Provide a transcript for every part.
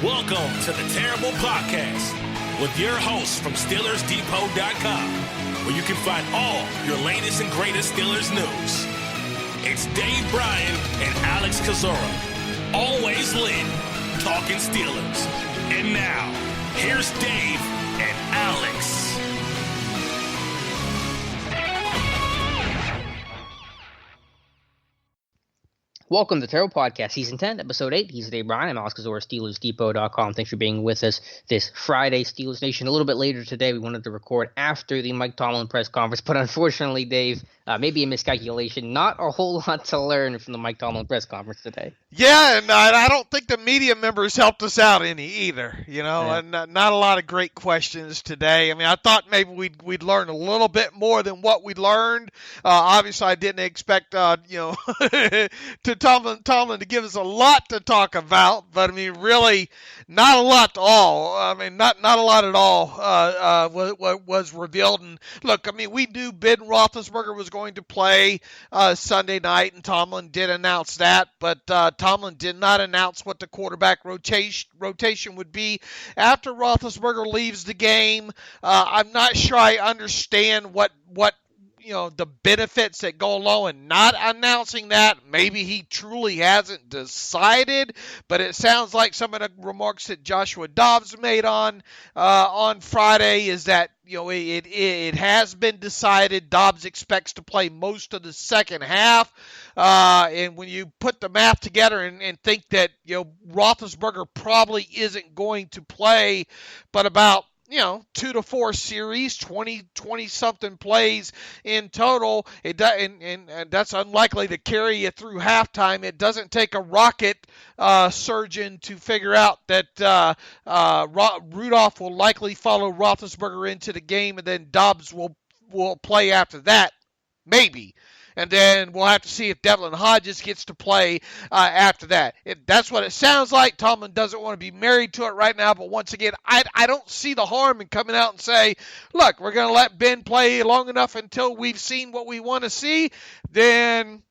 Welcome to the Terrible Podcast with your hosts from SteelersDepot.com, where you can find all your latest and greatest Steelers news. It's Dave Bryan and Alex Kozora, always lit, talking Steelers. And now, here's Dave and Alex. Welcome to the Terrible Podcast, Season 10, Episode 8. He's Dave Bryan. I'm Alex Kozora, SteelersDepot.com. Thanks for being with us this Friday, Steelers Nation. A little bit later today, we wanted to record after the Mike Tomlin press conference, but unfortunately, Dave, maybe a miscalculation. Not a whole lot to learn from the Mike Tomlin press conference today. Yeah, and I don't think the media members helped us out any either, and not a lot of great questions today. I mean, I thought maybe we'd learn a little bit more than what we learned. Obviously, I didn't expect, to Tomlin to give us a lot to talk about, but I mean, really, not a lot at all. I mean, not a lot at all was revealed. And look, I mean, we knew Ben Roethlisberger was going to play Sunday night, and Tomlin did announce that, but Tomlin did not announce what the quarterback rotation would be after Roethlisberger leaves the game. I'm not sure I understand what the benefits that go along and not announcing that. Maybe he truly hasn't decided, but it sounds like some of the remarks that Joshua Dobbs made on Friday is that it has been decided. Dobbs expects to play most of the second half, and when you put the math together and think that Roethlisberger probably isn't going to play, but about 2 to 4 series, 20 something plays in total. And that's unlikely to carry you through halftime. It doesn't take a rocket surgeon to figure out that Rudolph will likely follow Roethlisberger into the game, and then Dobbs will play after that, maybe. And then we'll have to see if Devlin Hodges gets to play after that. That's what it sounds like. Tomlin doesn't want to be married to it right now, but once again, I don't see the harm in coming out and say, look, we're going to let Ben play long enough until we've seen what we want to see. Then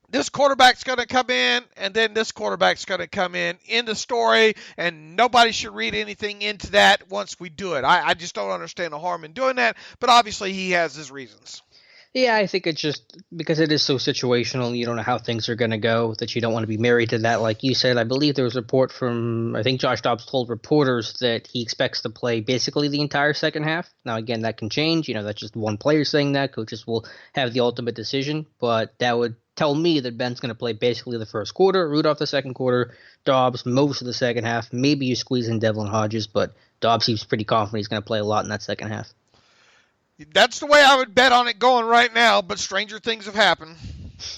this quarterback's going to come in, and then this quarterback's going to come in the story, and nobody should read anything into that once we do it. I just don't understand the harm in doing that, but obviously he has his reasons. Yeah, I think it's just because it is so situational. You don't know how things are going to go, that you don't want to be married to that. Like you said, I believe there was a report from, I think Josh Dobbs told reporters that he expects to play basically the entire second half. Now, again, that can change. That's just one player saying that. Coaches will have the ultimate decision. But that would tell me that Ben's going to play basically the first quarter, Rudolph the second quarter, Dobbs most of the second half. Maybe you squeeze in Devlin Hodges, but Dobbs seems pretty confident he's going to play a lot in that second half. That's the way I would bet on it going right now, but stranger things have happened.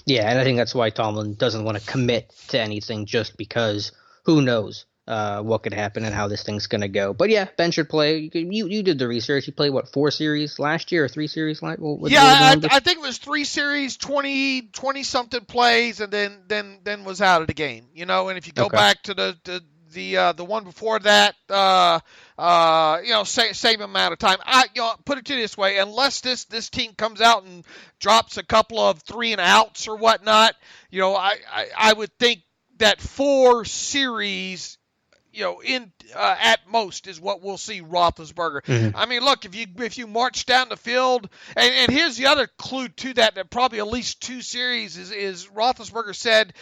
Yeah, and I think that's why Tomlin doesn't want to commit to anything, just because who knows what could happen and how this thing's going to go. But yeah, Ben should play. You did the research. He played, 4 series last year or 3 series? I think it was 3 series, 20-something plays, and then was out of the game. And if you go back to the one before that, same amount of time. Put it to you this way: unless this team comes out and drops a couple of 3-and-outs or whatnot, I would think that 4 series, at most is what we'll see Roethlisberger. Mm-hmm. I mean, look, if you march down the field, and here's the other clue to that probably at least 2 series is Roethlisberger said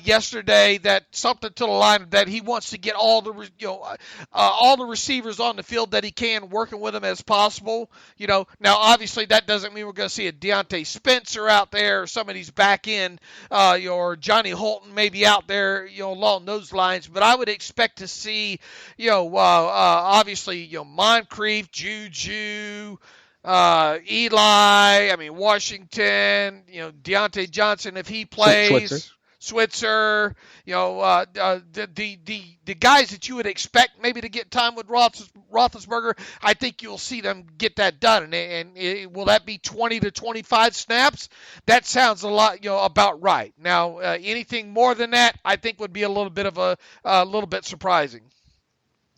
yesterday that something to the line of that he wants to get all the receivers on the field that he can, working with them as possible. Now obviously that doesn't mean we're going to see a Deontay Spencer out there, or some of these back end, or Johnny Holton maybe out there, along those lines. But I would expect to see, obviously, Moncrief, Juju, Eli, Washington, Deontay Johnson if he plays. Switzer, the guys that you would expect maybe to get time with Roethlisberger, I think you'll see them get that done. And will that be 20 to 25 snaps? That sounds a lot, about right. Now, anything more than that, I think would be a little bit surprising.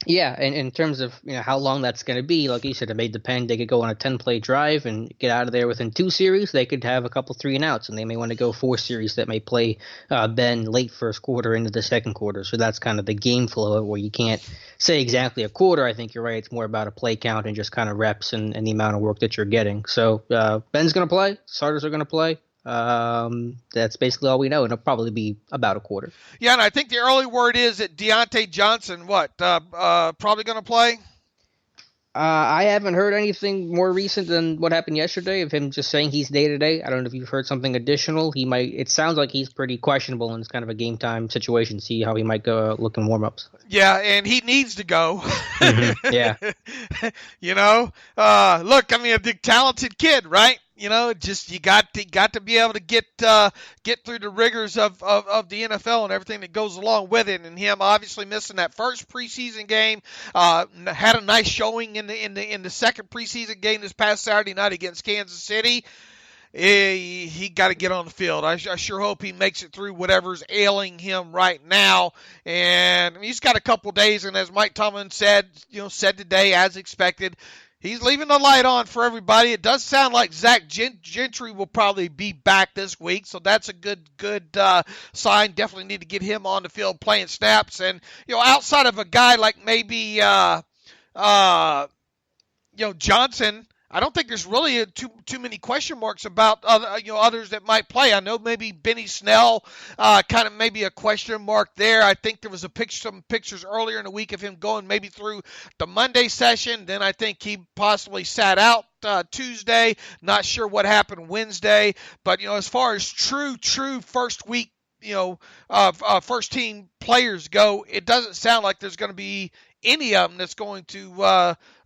Yeah, and in terms of how long that's going to be, like you said, it may depend. They could go on a 10-play drive and get out of there within 2 series. They could have a couple 3-and-outs, and they may want to go 4 series that may play Ben late first quarter into the second quarter. So that's kind of the game flow where you can't say exactly a quarter. I think you're right. It's more about a play count and just kind of reps and the amount of work that you're getting. So Ben's going to play. Starters are going to play. That's basically all we know, and it'll probably be about a quarter. Yeah, and I think the early word is that Deontay Johnson, probably going to play? I haven't heard anything more recent than what happened yesterday of him just saying he's day-to-day. I don't know if you've heard something additional. He might. It sounds like he's pretty questionable, and it's kind of a game-time situation. See how he might go look in warm-ups. Yeah, and he needs to go. Mm-hmm. Yeah. Look, I mean, a big talented kid, right? Just you got to be able to get through the rigors of the NFL and everything that goes along with it. And him obviously missing that first preseason game, had a nice showing in the second preseason game this past Saturday night against Kansas City. He got to get on the field. I sure hope he makes it through whatever's ailing him right now. And he's got a couple days, and as Mike Tomlin said today, as expected, he's leaving the light on for everybody. It does sound like Zach Gentry will probably be back this week, so that's a good sign. Definitely need to get him on the field playing snaps. And outside of a guy like maybe Johnson, I don't think there's really too many question marks about others that might play. I know maybe Benny Snell, kind of maybe a question mark there. I think there was some pictures earlier in the week of him going maybe through the Monday session. Then I think he possibly sat out Tuesday. Not sure what happened Wednesday. But as far as true first week, first team players go, it doesn't sound like there's going to be any of them that's going to,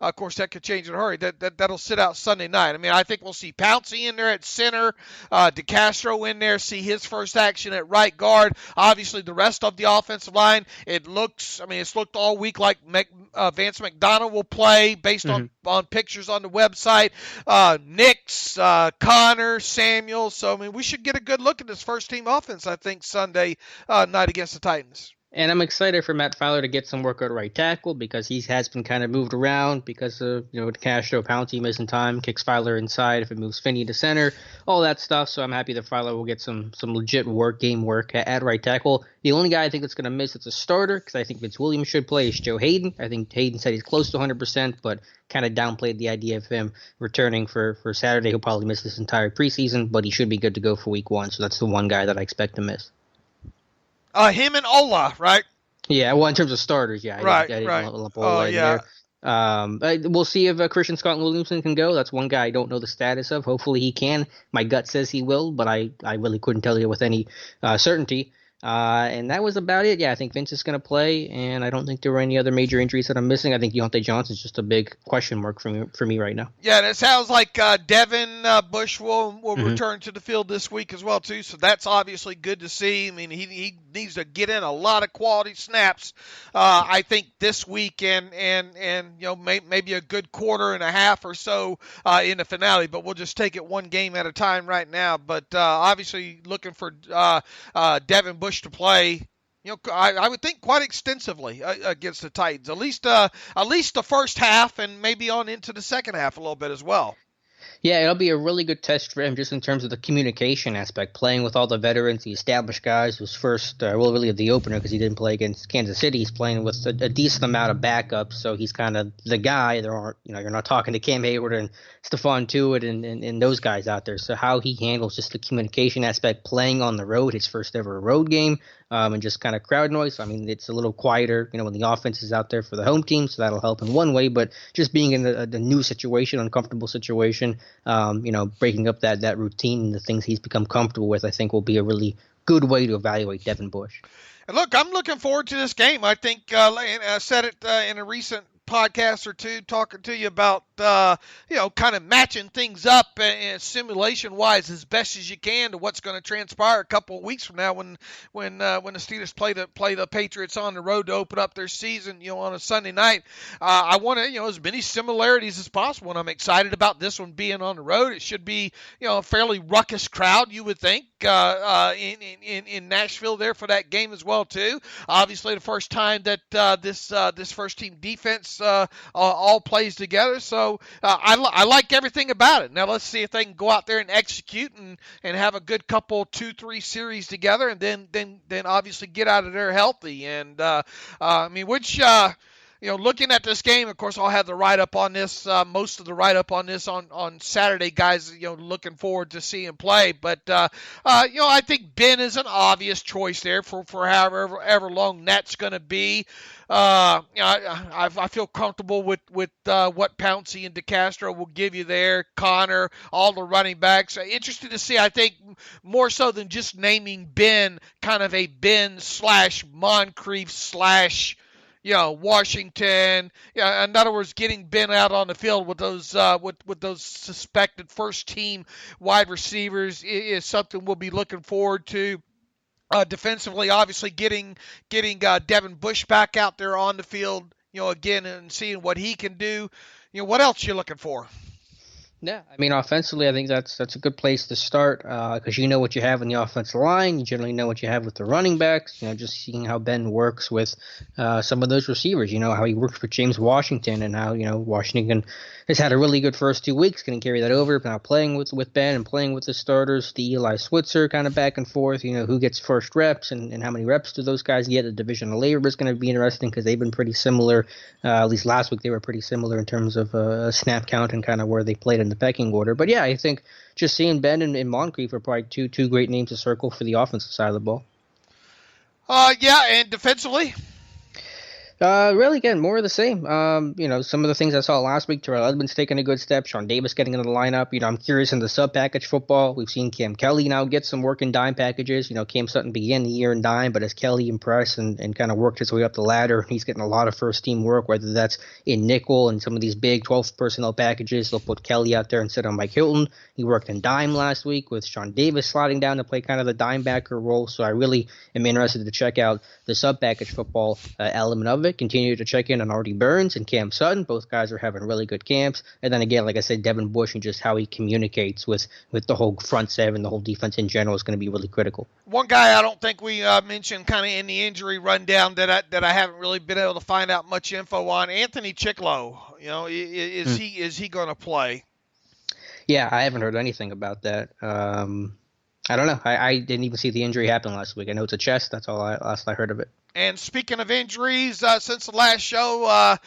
of course, that could change in a hurry. That'll sit out Sunday night. I mean, I think we'll see Pouncey in there at center, DeCastro in there, see his first action at right guard. Obviously, the rest of the offensive line, it's looked all week like Vance McDonald will play based on pictures on the website. Nix, Connor, Samuel. So, we should get a good look at this first team offense, I think, Sunday night against the Titans. And I'm excited for Matt Fowler to get some work at right tackle because he has been kind of moved around because of, DeCastro, Pouncey missing time, kicks Fowler inside if it moves Finney to center, all that stuff. So I'm happy that Fowler will get some legit game work at right tackle. The only guy I think that's going to miss it's a starter because I think Vince Williams should play is Joe Hayden. I think Hayden said he's close to 100%, but kind of downplayed the idea of him returning for Saturday. He'll probably miss this entire preseason, but he should be good to go for week 1. So that's the one guy that I expect to miss. Him and Ola, right? Yeah, well, in terms of starters, yeah. Right. There. We'll see if Christian Scott-Williamson can go. That's one guy I don't know the status of. Hopefully he can. My gut says he will, but I really couldn't tell you with any certainty. And that was about it. Yeah, I think Vince is going to play, and I don't think there were any other major injuries that I'm missing. I think Deontay Johnson's just a big question mark for me right now. Yeah, and it sounds like Devin Bush will return to the field this week as well, too, so that's obviously good to see. I mean, he needs to get in a lot of quality snaps, I think, this week and maybe a good quarter and a half or so in the finale, but we'll just take it one game at a time right now. But obviously looking for Devin Bush to play, I would think quite extensively against the Titans. At least the first half, and maybe on into the second half a little bit as well. Yeah, it'll be a really good test for him just in terms of the communication aspect, playing with all the veterans, the established guys. His first, really the opener because he didn't play against Kansas City. He's playing with a decent amount of backups, so he's kind of the guy. There aren't, you're not talking to Cam Hayward and Stephon Tuitt and those guys out there. So how he handles just the communication aspect, playing on the road, his first ever road game, and just kind of crowd noise. I mean, it's a little quieter, when the offense is out there for the home team, so that'll help in one way. But just being in the new situation, uncomfortable situation, breaking up that routine and the things he's become comfortable with, I think will be a really good way to evaluate Devin Bush. And look, I'm looking forward to this game. I think I said it in a recent podcast or two talking to you about, kind of matching things up and simulation-wise as best as you can to what's going to transpire a couple of weeks from now when the Steelers play the Patriots on the road to open up their season, on a Sunday night. I want to, as many similarities as possible, and I'm excited about this one being on the road. It should be, a fairly ruckus crowd, you would think, in Nashville there for that game as well too. Obviously, the first time that this first team defense all plays together. So I like everything about it. Now let's see if they can go out there and execute and have a good couple 2-3 series together, and then obviously get out of there healthy. And looking at this game, of course, I'll have the write-up on this, most of the write-up on this on Saturday, guys, looking forward to seeing play. But, I think Ben is an obvious choice there for however long that's going to be. I feel comfortable with what Pouncey and DeCastro will give you there, Connor, all the running backs. Interested to see, I think, more so than just naming Ben, kind of a Ben / Moncrief / Washington. In other words, getting Ben out on the field with those with those suspected first team wide receivers is something we'll be looking forward to. Defensively, obviously getting Devin Bush back out there on the field, again, and seeing what he can do. What else you looking for? Yeah, offensively, I think that's a good place to start because you know what you have in the offensive line. You generally know what you have with the running backs. Just seeing how Ben works with some of those receivers. How he works with James Washington and how Washington has had a really good first 2 weeks. Going to carry that over now, playing with Ben and playing with the starters. The Eli Switzer kind of back and forth. Who gets first reps and how many reps do those guys get? The division of labor is going to be interesting because they've been pretty similar. At least last week they were pretty similar in terms of snap count and kind of where they played in the pecking order. But yeah, I think just seeing Ben and Moncrief are probably two great names to circle for the offensive side of the ball. And defensively? Really, again, more of the same. Some of the things I saw last week, Terrell Edmonds taking a good step, Sean Davis getting into the lineup. I'm curious in the sub-package football. We've seen Cam Kelly now get some work in dime packages. Cam Sutton began the year in dime, but as Kelly impressed and kind of worked his way up the ladder, he's getting a lot of first-team work, whether that's in nickel and some of these big 12 personnel packages. They'll put Kelly out there instead of Mike Hilton. He worked in dime last week with Sean Davis sliding down to play kind of the dime backer role. So I really am interested to check out the sub-package football element of it. Continue to check in on Artie Burns and Cam Sutton. Both guys are having really good camps. And then again, like I said, Devin Bush and just how he communicates with the whole front seven, the whole defense in general is going to be really critical. One guy I don't think we mentioned kind of in the injury rundown that I haven't really been able to find out much info on, Anthony Chicklow. Is he going to play? Yeah, I haven't heard anything about that. I don't know. I didn't even see the injury happen last week. I know it's a chest. That's all last I heard of it. And speaking of injuries, since the last show,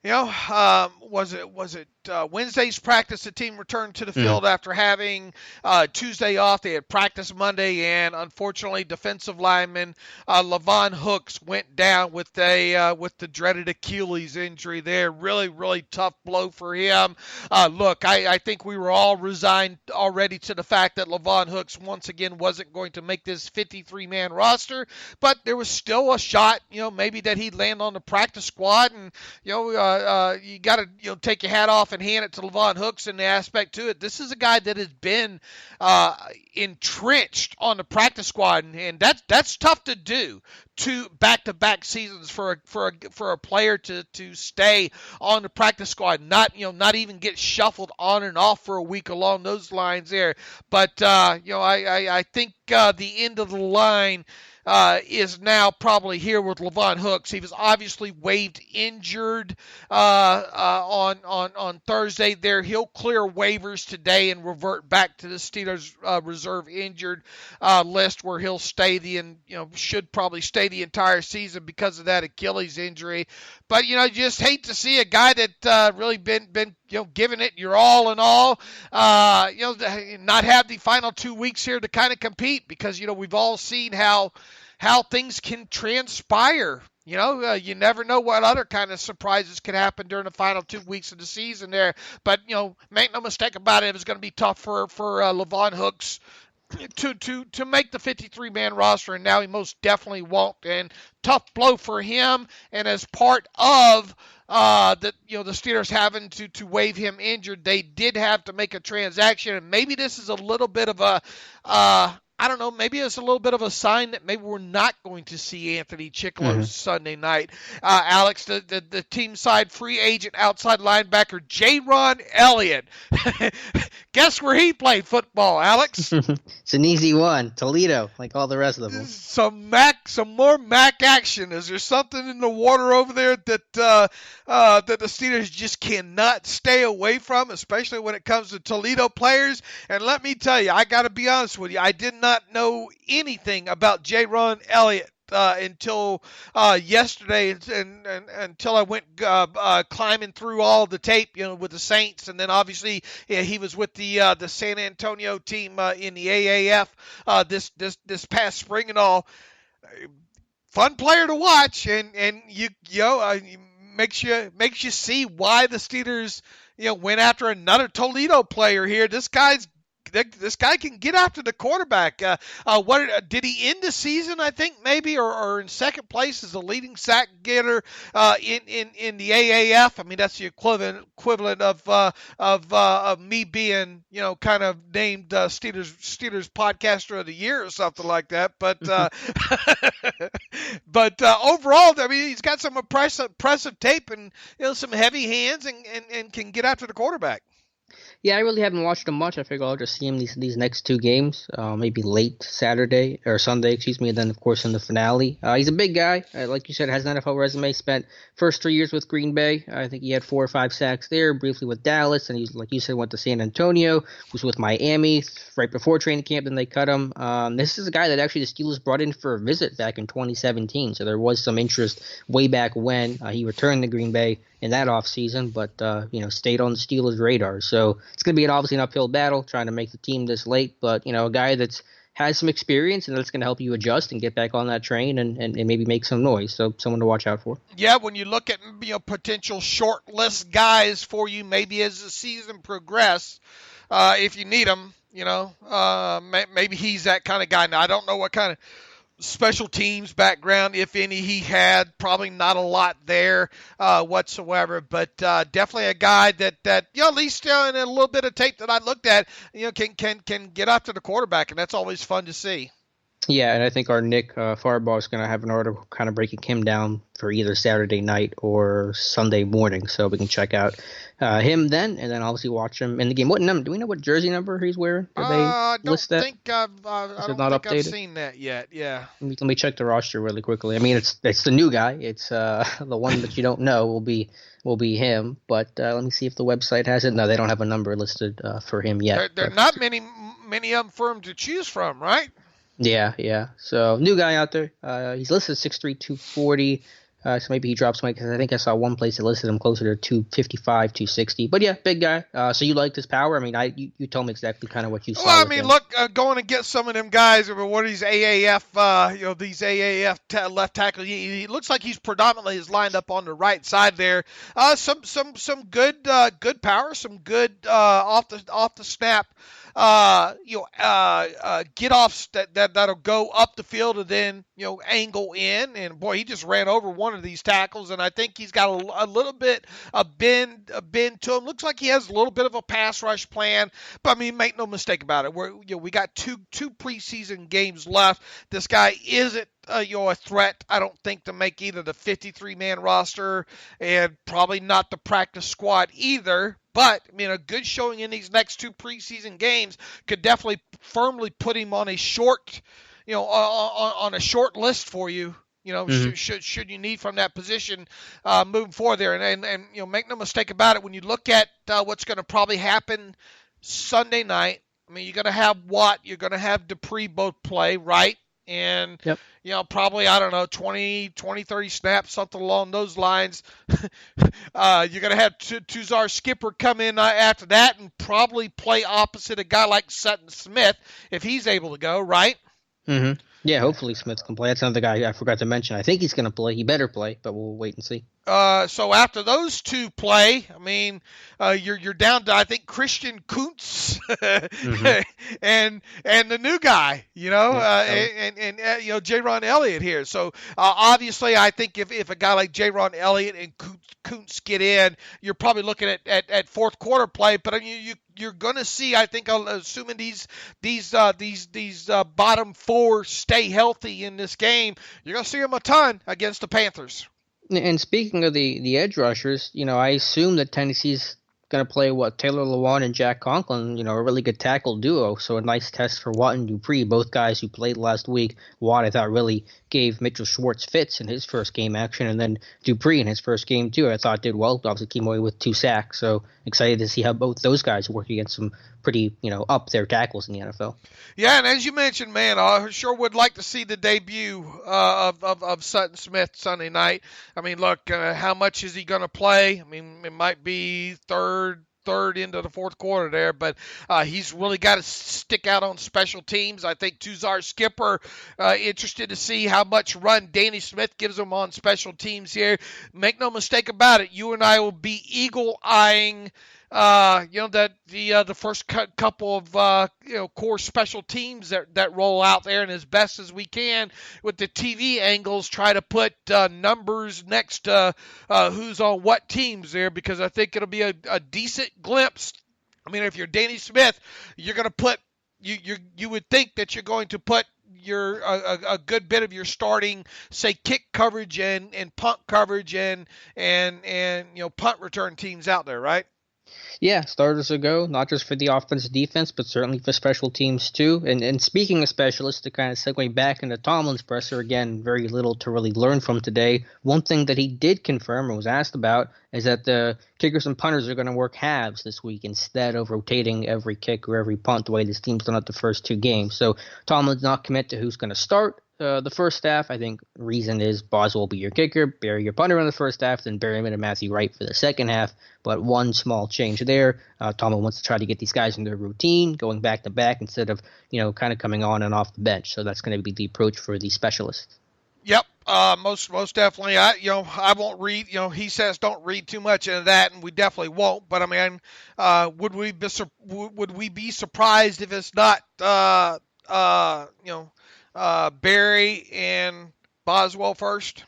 was it Wednesday's practice? The team returned to the field after having Tuesday off. They had practice Monday, and unfortunately, defensive lineman Levon Hooks went down with the dreaded Achilles injury there. Really, really tough blow for him. Look, I think we were all resigned already to the fact that Levon Hooks once again wasn't going to make this 53-man roster, but there was still a shot, maybe that he'd land on the practice squad, and you got to take your hat off and hand it to Levon Hooks in the aspect to it. This is a guy that has been entrenched on the practice squad, and that's tough to do. 2 back-to-back seasons for a player to stay on the practice squad, not even get shuffled on and off for a week along those lines there. But I think the end of the line is now probably here with Levon Hooks. He was obviously waived injured on Thursday there. He'll clear waivers today and revert back to the Steelers reserve injured list, where he'll stay should probably stay the entire season because of that Achilles injury. But just hate to see a guy that really been giving it your all in all, not have the final 2 weeks here to kind of compete, because we've all seen how things can transpire. You never know what other kind of surprises could happen during the final 2 weeks of the season there. But make no mistake about it, it was going to be tough for Levon Hooks to make the 53-man roster, and now he most definitely won't. And tough blow for him. And as part of the Steelers having to waive him injured, they did have to make a transaction. And maybe this is a little bit of a I don't know, maybe it's a little bit of a sign that maybe we're not going to see Anthony Chickalow Sunday night. Alex, the team side free agent outside linebacker, J-Ron Elliott. Guess where he played football, Alex? It's an easy one. Toledo, like all the rest of them. Some more MAC action. Is there something in the water over there that the Steelers just cannot stay away from, especially when it comes to Toledo players? And let me tell you, I got to be honest with you, I did not know anything about J-Ron Elliott until yesterday, and until I went climbing through all the tape, with the Saints, and then obviously he was with the San Antonio team in the AAF this past spring and all. Fun player to watch, and makes you see why the Steelers went after another Toledo player here. This guy can get after the quarterback. What did he end the season? I think maybe, or in second place as the leading sack getter in the AAF. I mean, that's the equivalent of me being kind of named Steelers podcaster of the year or something like that. But but overall, I mean, he's got some impressive tape and some heavy hands and can get after the quarterback. Yeah, I really haven't watched him much. I figure I'll just see him these next two games, maybe late Saturday or Sunday, and then, of course, in the finale. He's a big guy. Like you said, has an NFL resume. Spent first 3 years with Green Bay. I think he had 4 or 5 sacks there, briefly with Dallas, and he's, like you said, went to San Antonio, was with Miami right before training camp, then they cut him. This is a guy that actually the Steelers brought in for a visit back in 2017, so there was some interest way back when he returned to Green Bay in that offseason, but stayed on the Steelers' radar. So it's going to be obviously an uphill battle trying to make the team this late, but a guy that's has some experience and that's going to help you adjust and get back on that train and maybe make some noise. So someone to watch out for. Yeah, when you look at potential short list guys for you, maybe as the season progresses, if you need them, maybe he's that kind of guy. Now I don't know what kind of special teams background, if any, he had. Probably not a lot there whatsoever, but definitely a guy that at least in a little bit of tape that I looked at, can get after the quarterback, and that's always fun to see. Yeah, and I think our Nick Farbaugh is going to have an article kind of breaking him down for either Saturday night or Sunday morning, so we can check out him then, and then obviously watch him in the game. What number? Do we know what jersey number he's wearing? Did they list that? I don't think I've seen that yet. Yeah. Let me check the roster really quickly. I mean, it's the new guy. It's the one that you don't know will be him. But let me see if the website has it. No, they don't have a number listed for him yet. There are not many of them for him to choose from, right? Yeah. So new guy out there. He's listed 6'3", 240. So maybe he drops weight because I think I saw one place that listed him closer to 255, 260. But yeah, big guy. So you liked his power? I mean, you told me exactly kind of what you saw. Well, I mean, look, going to get some of them guys. What are these AAF? These AAF left tackles. He looks like he's predominantly is lined up on the right side there. Some good power. Some good off the snap. Get offs that'll go up the field and then angle in, and boy, he just ran over one of these tackles, and I think he's got a little bit of bend to him. Looks like he has a little bit of a pass rush plan, but I mean, make no mistake about it. We got two preseason games left. This guy isn't a threat, I don't think, to make either the 53-man roster and probably not the practice squad either. But, I mean, a good showing in these next 2 preseason games could definitely firmly put him on a short, on a short list for you. Should you need from that position moving forward there. And make no mistake about it, when you look at what's going to probably happen Sunday night, I mean, you're going to have Watt, you're going to have Dupree both play, right? And, yep. Probably, I don't know, 20, 30 snaps, something along those lines. You're going to have Tuzar Skipper come in after that and probably play opposite a guy like Sutton Smith if he's able to go, right? Mm-hmm. Yeah, hopefully Smith can play. That's another guy I forgot to mention. I think he's going to play. He better play, but we'll wait and see. So after those two play, I mean, you're down to, I think, Christian Kuntz Mm-hmm. and the new guy, Yeah, and J-Ron Elliott here. So obviously, I think if a guy like J-Ron Elliott and Kuntz get in, you're probably looking at fourth quarter play. But I mean, you're going to see, I think, assuming these bottom four stay healthy in this game, you're going to see them a ton against the Panthers. and speaking of the edge rushers, I assume that Tennessee's going to play Taylor Lewan and Jack Conklin, a really good tackle duo. So a nice test for Watt and Dupree, both guys who played last week. Watt, I thought, really gave Mitchell Schwartz fits in his first game action, and then Dupree in his first game too, I thought did well. Obviously came away with 2 sacks. So excited to see how both those guys work against some pretty, up there tackles in the NFL. Yeah, and as you mentioned, man, I sure would like to see the debut of Sutton Smith Sunday night. I mean, look, how much is he going to play? I mean, it might be third into the fourth quarter there, but he's really got to stick out on special teams. I think Tuzar Skipper interested to see how much run Danny Smith gives him on special teams here. Make no mistake about it, you and I will be eagle-eyeing that the first couple of core special teams that roll out there, and as best as we can with the TV angles, try to put numbers next to who's on what teams there, because I think it'll be a decent glimpse. I mean, if you're Danny Smith, you're going to put you would think that you're going to put a good bit of your starting, say, kick coverage and punt coverage and punt return teams out there, right? Yeah, starters a go, not just for the offense defense, but certainly for special teams too. And speaking of specialists, to kind of segue back into Tomlin's presser, again, very little to really learn from today. One thing that he did confirm and was asked about is that the kickers and punters are going to work halves this week instead of rotating every kick or every punt the way this team's done at the first 2 games. So Tomlin's not commit to who's going to start the first half. I think reason is Boswell will be your kicker, bury your punter in the first half, then bury him into Matthew Wright for the second half. But one small change there. Tomlin wants to try to get these guys in their routine, going back to back instead of, kind of coming on and off the bench. So that's going to be the approach for the specialists. Yep, most definitely. I won't read. He says don't read too much into that, and we definitely won't. But I mean, would we be surprised if it's not Barry and Boswell first?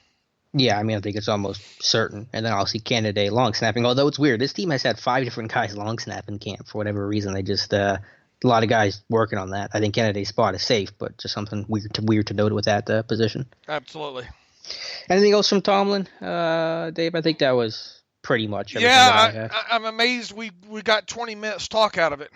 Yeah, I mean, I think it's almost certain. And then obviously Canada long snapping. Although it's weird, this team has had 5 different guys long snap in camp for whatever reason. They just a lot of guys working on that. I think Canada's spot is safe, but just something weird to note with that position. Absolutely. Anything else from Tomlin, Dave? I think that was pretty much everything. Yeah, I'm amazed we got 20 minutes talk out of it.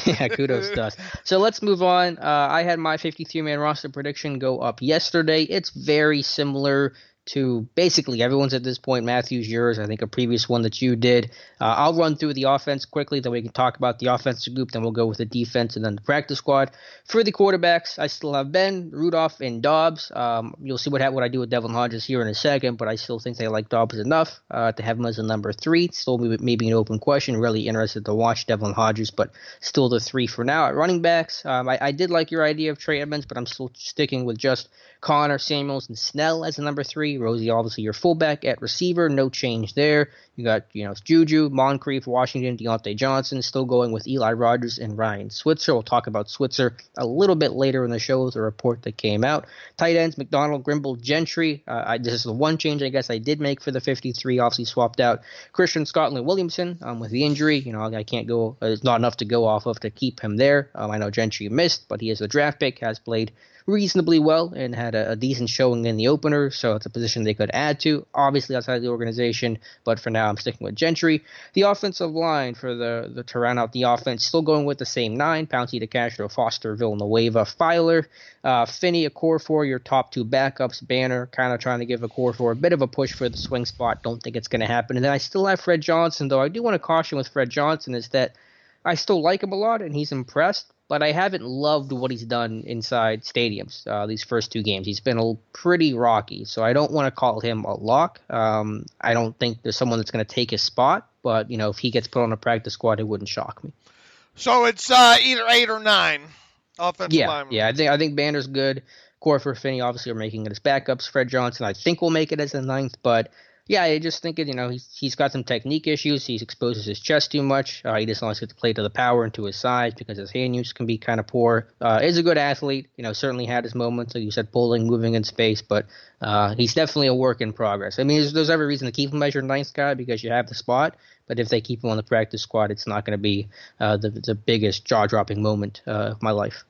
Yeah, kudos to us. So let's move on. I had my 53-man roster prediction go up yesterday. It's very similar to basically everyone's at this point. Matthew's yours, I think a previous one that you did. I'll run through the offense quickly, then we can talk about the offensive group, then we'll go with the defense and then the practice squad. For the quarterbacks, I still have Ben, Rudolph, and Dobbs. You'll see what I do with Devlin Hodges here in a second, but I still think they like Dobbs enough to have him as a number 3. Still maybe an open question. Really interested to watch Devlin Hodges, but still the 3 for now. At running backs, I did like your idea of Trey Edmonds, but I'm still sticking with just Connor, Samuels, and Snell as a number 3. Rosie, obviously your fullback. At receiver, no change there. You got, Juju, Moncrief, Washington, Deontay Johnson, still going with Eli Rogers and Ryan Switzer. We'll talk about Switzer a little bit later in the show with a report that came out. Tight ends, McDonald, Grimble, Gentry. This is the one change I guess I did make for the 53. Obviously swapped out Christian Scotland Williamson with the injury. I can't go, it's not enough to go off of to keep him there. I know Gentry missed, but he is a draft pick, has played reasonably well and had a decent showing in the opener, so it's a position they could add to, obviously outside the organization, but for now I'm sticking with Gentry. The offensive line for the to round out the offense, still going with the same 9, Pouncey, DeCastro, Foster, Villanueva, Filer, Finney, Okorafor, your top 2 backups, Banner, kind of trying to give Okorafor a bit of a push for the swing spot, don't think it's going to happen, and then I still have Fred Johnson, though I do want to caution with Fred Johnson is that I still like him a lot and he's impressed, but I haven't loved what he's done inside stadiums these first 2 games. He's been pretty rocky, so I don't want to call him a lock. I don't think there's someone that's going to take his spot, but if he gets put on a practice squad, it wouldn't shock me. So it's either 8 or 9 offensive linemen. Yeah, I think Banner's good. Corfer, Finney obviously are making it as backups. Fred Johnson, I think, will make it as the ninth, but yeah, I just think he's got some technique issues. He exposes his chest too much. He doesn't always get to play to the power and to his size because his hand use can be kind of poor. Is a good athlete. Certainly had his moments, like you said, pulling, moving in space, but he's definitely a work in progress. I mean, there's every reason to keep him as your ninth guy because you have the spot. But if they keep him on the practice squad, it's not going to be the biggest jaw-dropping moment of my life.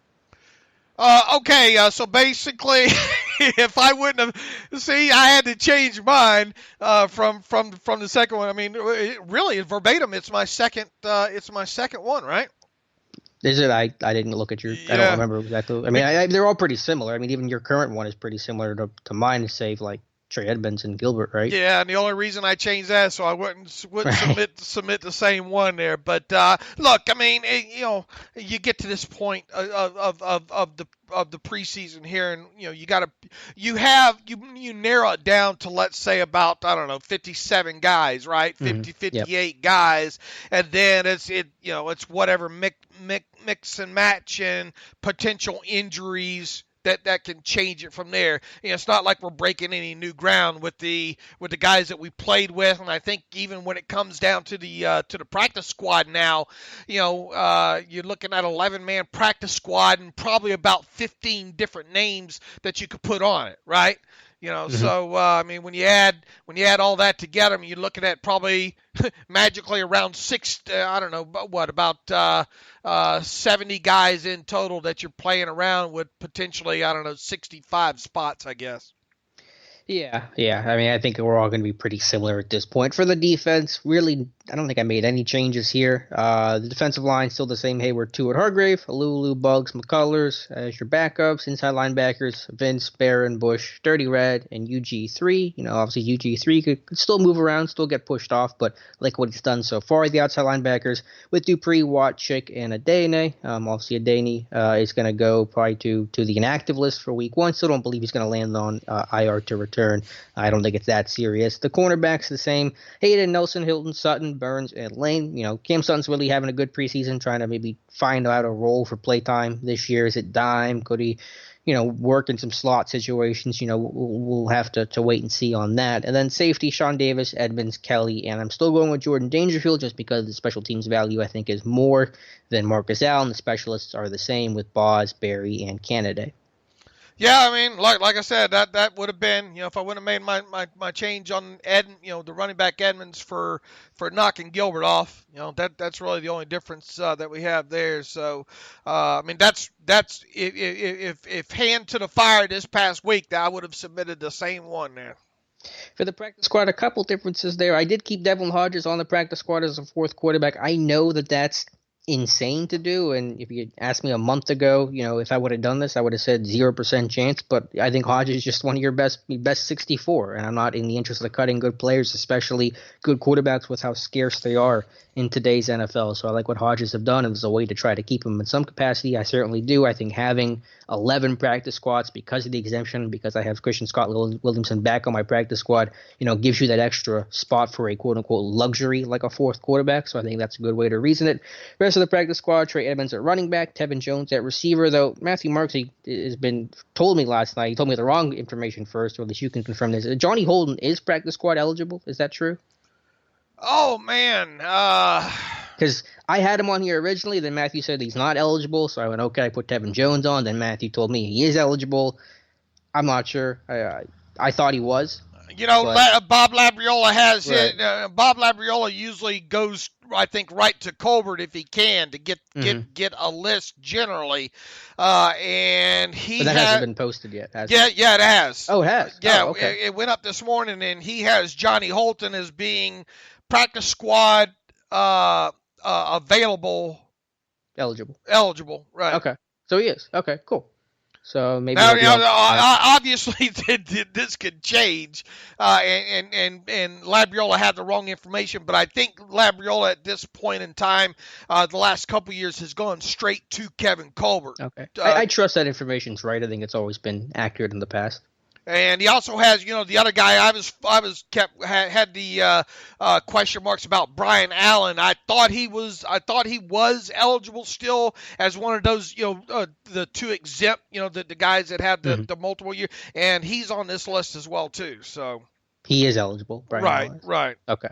Okay, so basically, if I wouldn't have, I had to change mine from the second one. I mean, really, verbatim, it's my second one, right? Is it? I didn't look at your. Yeah. I don't remember exactly. I mean, they're all pretty similar. I mean, even your current one is pretty similar to mine, save like Trey Edmonds and Gilbert, right? Yeah, and the only reason I changed that so I wouldn't submit the same one there. But look, I mean, you get to this point of the preseason here, and you narrow it down to, let's say, about 57 guys, right? 58 guys, and then it's whatever mix and match and potential injuries that can change it from there. It's not like we're breaking any new ground with the guys that we played with, and I think even when it comes down to the practice squad now, you're looking at 11-man practice squad and probably about 15 different names that you could put on it, right? So I mean, when you add all that together, I mean, you're looking at probably magically around about 70 guys in total that you're playing around with, potentially 65 spots, I guess. Yeah. I mean, I think we're all going to be pretty similar at this point. For the defense, really, I don't think I made any changes here. The defensive line still the same. Hayward, Tuitt, Hargrave, Alulu, Buggs, McCullers as your backups. Inside linebackers, Vince, Barron, Bush, Dirty Red, and UG3. Obviously UG3 could still move around, still get pushed off, but like what he's done so far. The outside linebackers with Dupree, Watt, Chick, and Adene. Obviously Adene is going to go probably to the inactive list for week 1. Still don't believe he's going to land on IR to return. I don't think it's that serious. The cornerbacks the same. Hayden, Nelson, Hilton, Sutton, Burns, and Lane. Cam Sutton's really having a good preseason, trying to maybe find out a role for playtime this year. Is it dime? Could he, work in some slot situations? We'll have to wait and see on that. And then safety, Sean Davis, Edmonds, Kelly, and I'm still going with Jordan Dangerfield just because the special teams value, I think, is more than Marcus Allen. The specialists are the same with Boz, Berry, and Canada. Yeah, I mean, like I said, that would have been, if I would have made my change on the running back Edmonds for knocking Gilbert off, that's really the only difference that we have there. So, I mean, that's if hand to the fire this past week, I would have submitted the same one there. For the practice squad, a couple differences there. I did keep Devlin Hodges on the practice squad as a fourth quarterback. I know that's insane to do, and if you asked me a month ago, if I would have done this, I would have said 0% chance, but I think Hodges is just one of your best 64, and I'm not in the interest of cutting good players, especially good quarterbacks with how scarce they are in today's NFL. So I like what Hodges have done, and there's a way to try to keep him in some capacity. I certainly do. I think having 11 practice squads because of the exemption, because I have Christian Scott Williamson back on my practice squad, gives you that extra spot for a quote-unquote luxury like a fourth quarterback. So I think that's a good way to reason it. Rest of the practice squad, Trey Edmonds at running back, Tevin Jones at receiver, though Matthew Marks has been told me last night, he told me the wrong information first, or at least you can confirm this. Johnny Holden is practice squad eligible. Is that true? Oh, man. Because I had him on here originally, then Matthew said he's not eligible, so I went, okay, I put Tevin Jones on, then Matthew told me he is eligible. I'm not sure. I thought he was. Bob Labriola has right. it. Bob Labriola usually goes, I think, right to Colbert if he can to get a list generally, and he. But that hasn't been posted yet. Has it? Yeah, it has. Oh, it has. Yeah, oh, okay. It went up this morning, and he has Johnny Holton as being practice squad available, eligible, right? Okay, so he is. Okay, cool. So maybe now, obviously this could change, and Labriola had the wrong information, but I think Labriola at this point in time, the last couple of years, has gone straight to Kevin Colbert. Okay, I trust that information's right. I think it's always been accurate in the past. And he also has, the other guy. Had the question marks about Brian Allen. I thought he was eligible still as one of those, the two exempt, the guys that had the multiple year, and he's on this list as well too. So he is eligible. Brian Allen. Right. Okay.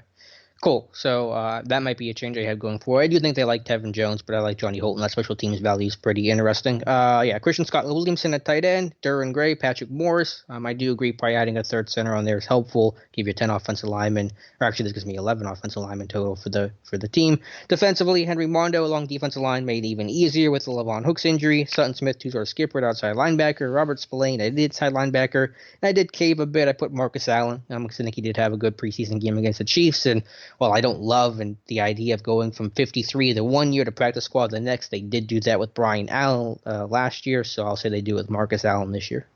Cool. So that might be a change I have going forward. I do think they like Tevin Jones, but I like Johnny Holton. That special teams value is pretty interesting. Christian Scott Williamson at tight end, Duran Gray, Patrick Morris. I do agree probably adding a third center on there is helpful. Give you 10 offensive linemen, or actually this gives me 11 offensive linemen total for the team. Defensively, Henry Mondo along defensive line made it even easier with the Levon Hooks injury. Sutton Smith, who's our skipper at outside linebacker. Robert Spillane, I did side linebacker. And I did cave a bit. I put Marcus Allen. I think he did have a good preseason game against the Chiefs, and well, I don't love the idea of going from 53 the 1 year to practice squad the next. They did do that with Brian Allen last year, so I'll say they do it with Marcus Allen this year.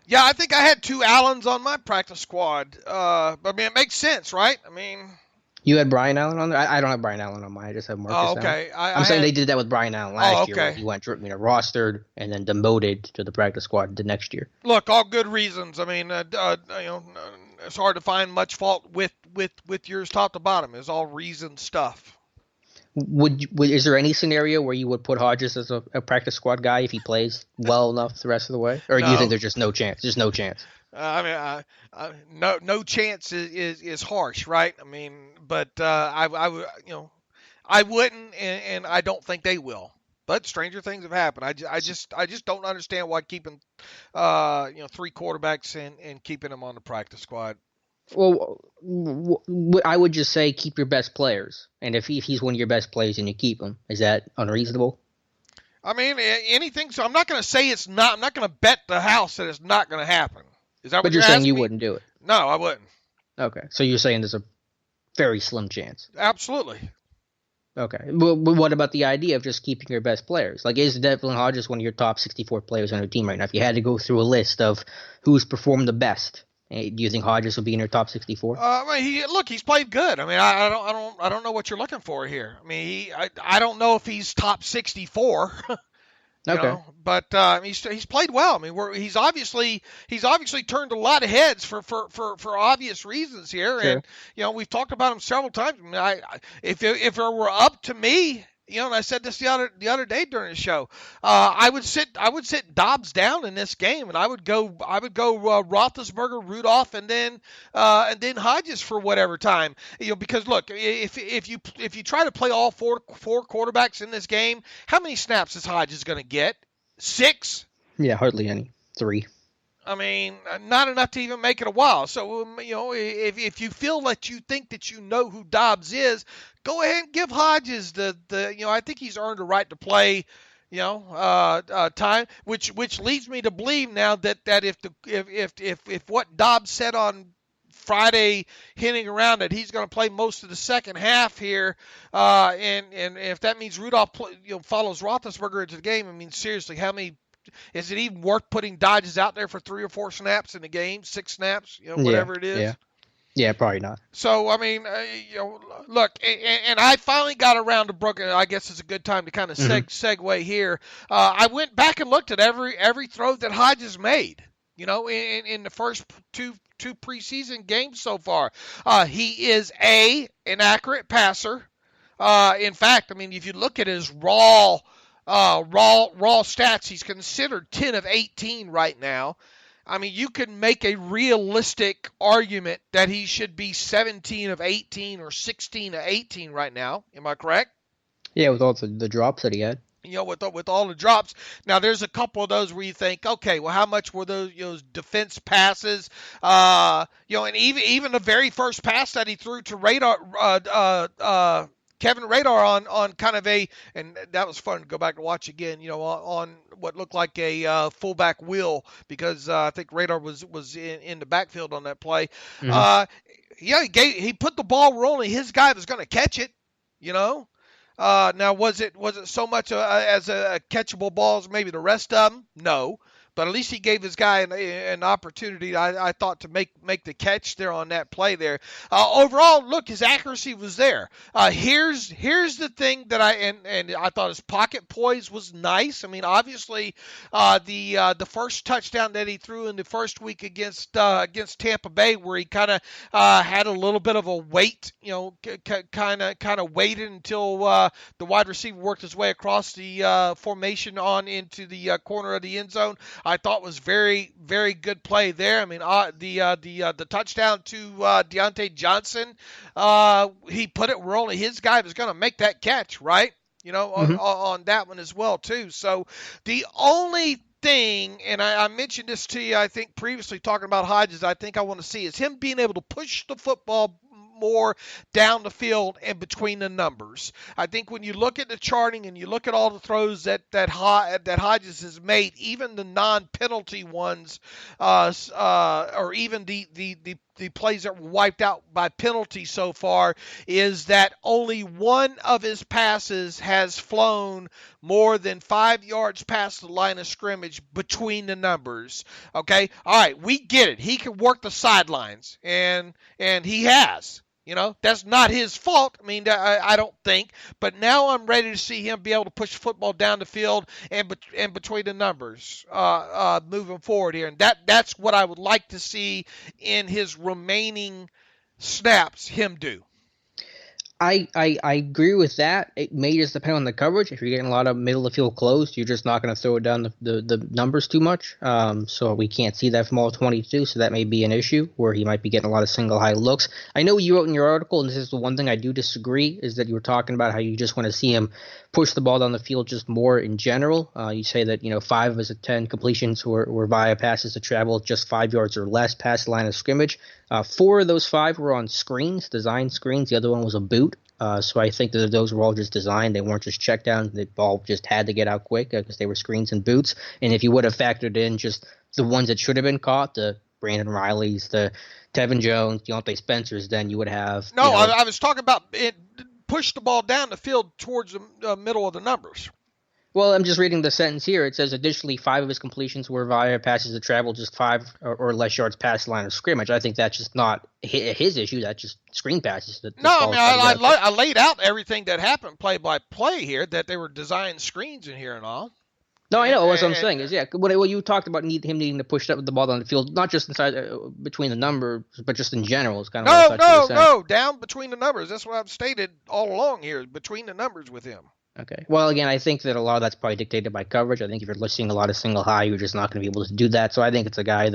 Yeah, I think I had two Allens on my practice squad. But I mean, it makes sense, right? I mean, you had Brian Allen on there? I don't have Brian Allen on mine. I just have Marcus okay. Allen. I'm saying they did that with Brian Allen last year. Where he went rostered and then demoted to the practice squad the next year. Look, all good reasons. I mean, it's hard to find much fault with yours top to bottom. It's all reason stuff. Is there any scenario where you would put Hodges as a practice squad guy if he plays well enough the rest of the way, or do you think there's just no chance? There's no chance. No chance is harsh, right? I mean, but I wouldn't, and I don't think they will. But stranger things have happened. I just don't understand why keeping 3 quarterbacks and keeping them on the practice squad. Well, I would just say keep your best players, and if he's one of your best players and you keep him, is that unreasonable? I mean, anything. So I'm not going to say it's not. I'm not going to bet the house that it's not going to happen. Is that what you're saying? You wouldn't do it? No, I wouldn't. Okay, so you're saying there's a very slim chance. Absolutely. Okay, but what about the idea of just keeping your best players? Like, is Devlin Hodges one of your top 64 players on your team right now? If you had to go through a list of who's performed the best, do you think Hodges will be in your top 64? He's played good. I mean, I don't know what you're looking for here. I mean, I don't know if he's top 64. Okay. But he's played well. I mean, he's obviously turned a lot of heads for obvious reasons here, sure. And we've talked about him several times. I mean, if it were up to me, and I said this the other day during the show, I would sit Dobbs down in this game, and I would go Roethlisberger, Rudolph, and then Hodges for whatever time. Because look, if you try to play all four quarterbacks in this game, how many snaps is Hodges going to get? 6? Yeah, hardly any. 3. I mean, not enough to even make it a while. So, if you feel that you think that you know who Dobbs is, go ahead and give Hodges the I think he's earned a right to play, time, which leads me to believe now that if what Dobbs said on Friday hinting around that he's going to play most of the second half here, and if that means Rudolph follows Roethlisberger into the game, I mean, seriously, how many? Is it even worth putting Dodges out there for 3 or 4 snaps in the game, 6 snaps, whatever it is? Yeah, probably not. So, I mean, look, and I finally got around to Brooklyn. I guess it's a good time to kind of segue here. I went back and looked at every throw that Hodges made, in the first two preseason games so far. He is an accurate passer. In fact, I mean, if you look at his raw stats, he's considered 10 of 18 right now. I mean, you can make a realistic argument that he should be 17 of 18 or 16 of 18 right now. Am I correct? Yeah, with all the drops that he had. With all the drops. Now, there's a couple of those where you think, okay, well, how much were those defense passes? And even the very first pass that he threw to Kevin Radar on kind of and that was fun to go back and watch again, on what looked like a fullback wheel, because I think Radar was in the backfield on that play. Mm-hmm. He put the ball rolling. His guy was going to catch it, Now, was it so much as a catchable ball as maybe the rest of them? No. But at least he gave his guy an opportunity, I thought, to make the catch there on that play there. Overall, look, his accuracy was there. Here's the thing that I thought his pocket poise was nice. I mean, obviously, the first touchdown that he threw in the first week against Tampa Bay, where he kind of had a little bit of a wait, kind of waited until the wide receiver worked his way across the formation on into the corner of the end zone. I thought was very, very good play there. I mean, the touchdown to Deontay Johnson, he put it where only his guy was going to make that catch, right? On that one as well too. So the only thing, and I mentioned this to you, I think previously talking about Hodges, I think I want to see is him being able to push the football more down the field and between the numbers. I think when you look at the charting and you look at all the throws that Hodges has made, even the non-penalty ones, or even the plays that were wiped out by penalty so far, is that only one of his passes has flown more than 5 yards past the line of scrimmage between the numbers. Okay, all right, we get it. He can work the sidelines, and he has. That's not his fault. I mean, I don't think. But now I'm ready to see him be able to push the football down the field and between the numbers moving forward here. And that's what I would like to see in his remaining snaps him do. I agree with that. It may just depend on the coverage. If you're getting a lot of middle of the field closed, you're just not going to throw it down the numbers too much. So we can't see that from all 22. So that may be an issue where he might be getting a lot of single high looks. I know you wrote in your article, and this is the one thing I do disagree, is that you were talking about how you just want to see him push the ball down the field just more in general. You say that 5 of his 10 completions were via passes to travel just 5 yards or less past the line of scrimmage. 4 of those 5 were on screens, design screens. The other one was a boot. So I think that those were all just designed. They weren't just check downs. The ball just had to get out quick because they were screens and boots. And if you would have factored in just the ones that should have been caught, the Brandon Rileys, the Tevin Jones, Deontay Spencers, then you would have. No, I was talking about it. Push the ball down the field towards the middle of the numbers. Well, I'm just reading the sentence here. It says, additionally, 5 of his completions were via passes that traveled just 5 or less yards past the line of scrimmage. I think that's just not his issue. That's just screen passes. I laid out everything that happened play by play here, that they were designed screens in here and all. No, I know. What I'm saying is, well, you talked about him needing to push the ball down the field, not just inside between the numbers, but just in general. It's kind of no, down between the numbers. That's what I've stated all along here, between the numbers with him. Okay. Well, again, I think that a lot of that's probably dictated by coverage. I think if you're seeing a lot of single high, you're just not going to be able to do that. So I think it's a guy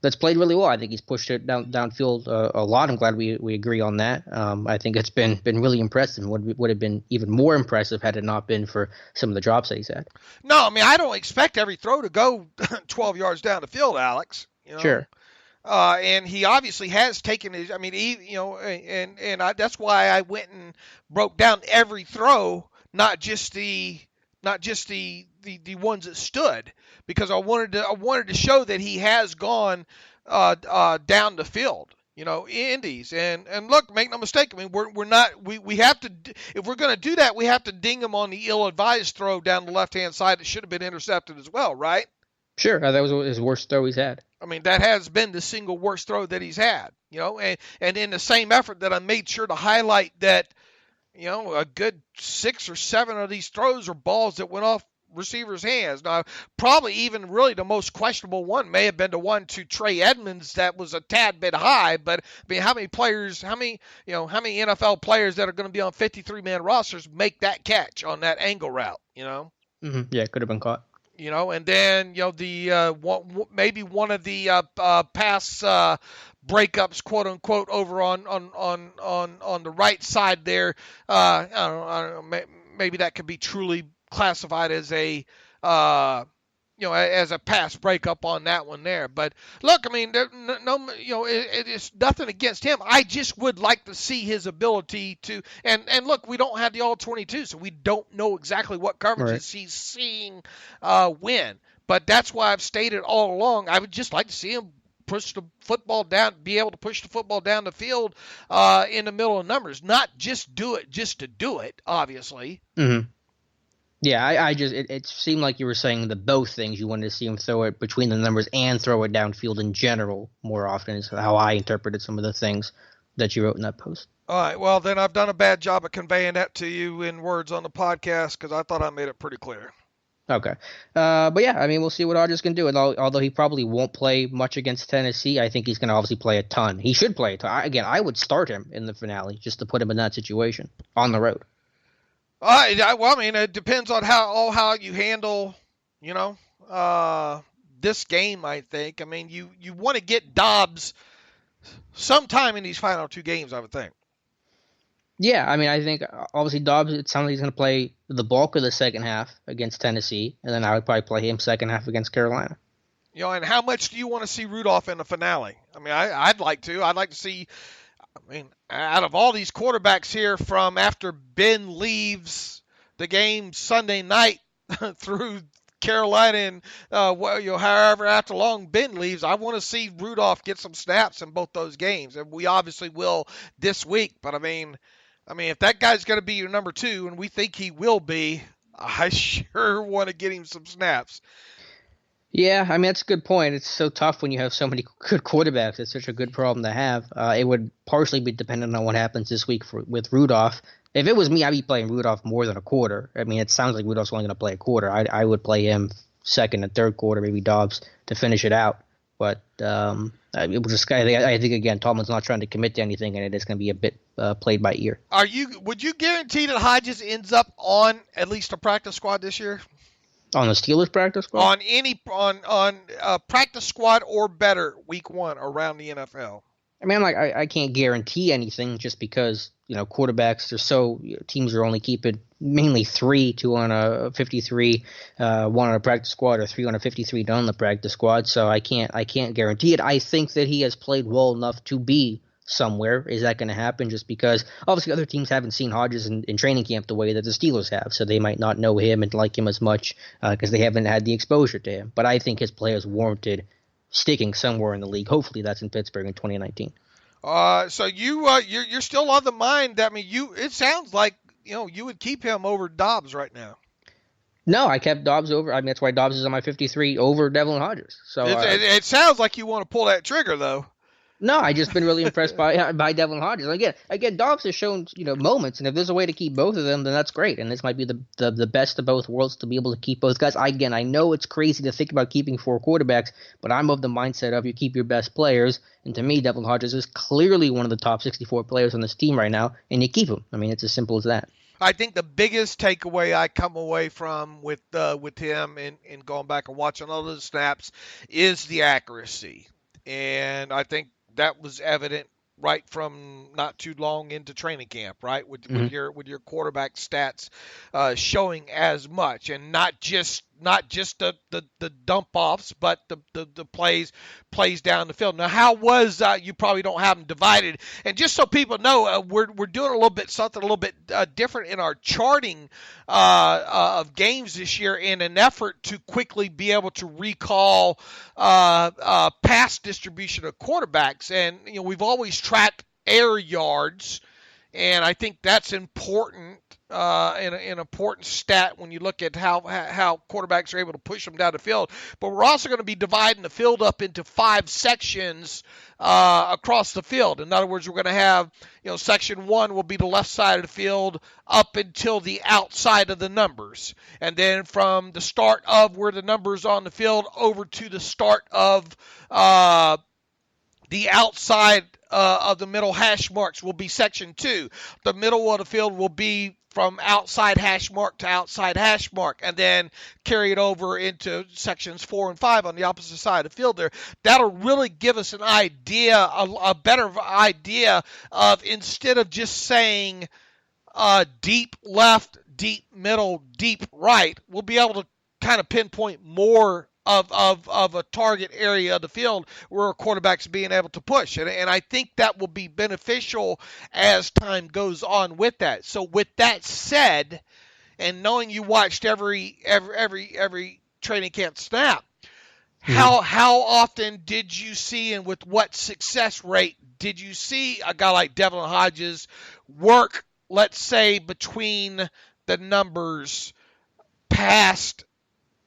that's played really well. I think he's pushed it downfield a lot. I'm glad we agree on that. I think it's been really impressive. Would have been even more impressive had it not been for some of the drops that he's had. No, I mean, I don't expect every throw to go 12 yards down the field, Alex. Sure. And he obviously has taken his. I mean, that's why I went and broke down every throw. Not just the ones that stood, because I wanted to show that he has gone down the field, indies, and look, make no mistake. I mean, we have to, if we're going to do that, we have to ding him on the ill-advised throw down the left-hand side that should have been intercepted as well, right? Sure, that was his worst throw he's had. I mean, that has been the single worst throw that he's had, and in the same effort that I made sure to highlight that. A good 6 or 7 of these throws are balls that went off receivers' hands. Now, probably even really the most questionable one may have been the one to Trey Edmonds that was a tad bit high. But I mean, how many NFL players that are going to be on 53-man rosters make that catch on that angle route? Mm-hmm. Yeah, it could have been caught. And then maybe one of the pass breakups, quote unquote, over on the right side there. I don't know. Maybe that could be truly classified as a as a pass breakup on that one there. But look, I mean, it's nothing against him. I just would like to see his ability to. And look, we don't have the all 22, so we don't know exactly what coverages he's seeing when. But that's why I've stated all along, I would just like to see him push the football down, be able to push the football down the field in the middle of numbers, not just do it just to do it, obviously. Mm-hmm. Yeah, I just it seemed like you were saying the both things. You wanted to see him throw it between the numbers and throw it downfield in general more often is how I interpreted some of the things that you wrote in that post. All right, well, then I've done a bad job of conveying that to you in words on the podcast because I thought I made it pretty clear. Okay. But yeah, I mean, we'll see what Hodges can do. And although he probably won't play much against Tennessee, I think he's going to obviously play a ton. He should play a ton. Again, I would start him in the finale just to put him in that situation on the road. Well, I mean, it depends on how you handle, this game, I think. I mean, you want to get Dobbs sometime in these final two games, I would think. Yeah, I mean, I think obviously Dobbs, it sounds like he's going to play the bulk of the second half against Tennessee, and then I would probably play him second half against Carolina. And how much do you want to see Rudolph in the finale? I mean, I'd like to. I'd like to see, out of all these quarterbacks here from after Ben leaves the game Sunday night through Carolina and, however after long Ben leaves, I want to see Rudolph get some snaps in both those games. And we obviously will this week. But, I mean, if that guy's going to be your number two, and we think he will be, I sure want to get him some snaps. Yeah, I mean, that's a good point. It's so tough when you have so many good quarterbacks. It's such a good problem to have. It would partially be dependent on what happens this week with Rudolph. If it was me, I'd be playing Rudolph more than a quarter. I mean, it sounds like Rudolph's only going to play a quarter. I would play him second and third quarter, maybe Dobbs to finish it out. But I think, again, Tomlin's not trying to commit to anything, and it is going to be a bit played by ear. Would you guarantee that Hodges ends up on at least a practice squad this year? On the Steelers practice squad? On practice squad or better week one around the NFL? I mean, I can't guarantee anything just because, quarterbacks are teams are only keeping mainly 2 on a 53, 1 on a practice squad, or 3 on a 53 done on the practice squad. So I can't guarantee it. I think that he has played well enough to be somewhere. Is that going to happen? Just because obviously other teams haven't seen Hodges in training camp the way that the Steelers have, so they might not know him and like him as much because they haven't had the exposure to him. But I think his play is warranted sticking somewhere in the league. Hopefully that's in Pittsburgh in 2019. So you're still on the mind that it sounds like you would keep him over Dobbs right now. No, I kept Dobbs over. I mean, that's why Dobbs is on my 53 over Devlin Hodges. So it sounds like you want to pull that trigger though. No, I just been really impressed by Devlin Hodges. Again, Dobbs has shown moments, and if there's a way to keep both of them, then that's great. And this might be the best of both worlds to be able to keep both guys. Again, I know it's crazy to think about keeping 4 quarterbacks, but I'm of the mindset of you keep your best players. And to me, Devlin Hodges is clearly one of the top 64 players on this team right now, and you keep him. I mean, it's as simple as that. I think the biggest takeaway I come away from with him and going back and watching all those snaps is the accuracy, and I think that was evident right from not too long into training camp, right? With your quarterback stats showing as much, and not just the dump offs, but the plays down the field. Now, how was you probably don't have them divided, and just so people know, we're doing a little bit different in our charting of games this year in an effort to quickly be able to recall pass distribution of quarterbacks, and we've always tracked air yards, and I think that's important. An important stat when you look at how quarterbacks are able to push them down the field. But we're also going to be dividing the field up into 5 sections across the field. In other words, we're going to have, section 1 will be the left side of the field up until the outside of the numbers. And then from the start of where the numbers on the field over to the start of the outside of the middle hash marks will be section 2. The middle of the field will be from outside hash mark to outside hash mark, and then carry it over into sections 4 and 5 on the opposite side of the field there. That'll really give us an idea, a better idea of, instead of just saying deep left, deep middle, deep right, we'll be able to kind of pinpoint more of a target area of the field where a quarterback's being able to push. And I think that will be beneficial as time goes on with that. So with that said, and knowing you watched every training camp snap, how often did you see, and with what success rate did you see a guy like Devlin Hodges work, let's say, between the numbers past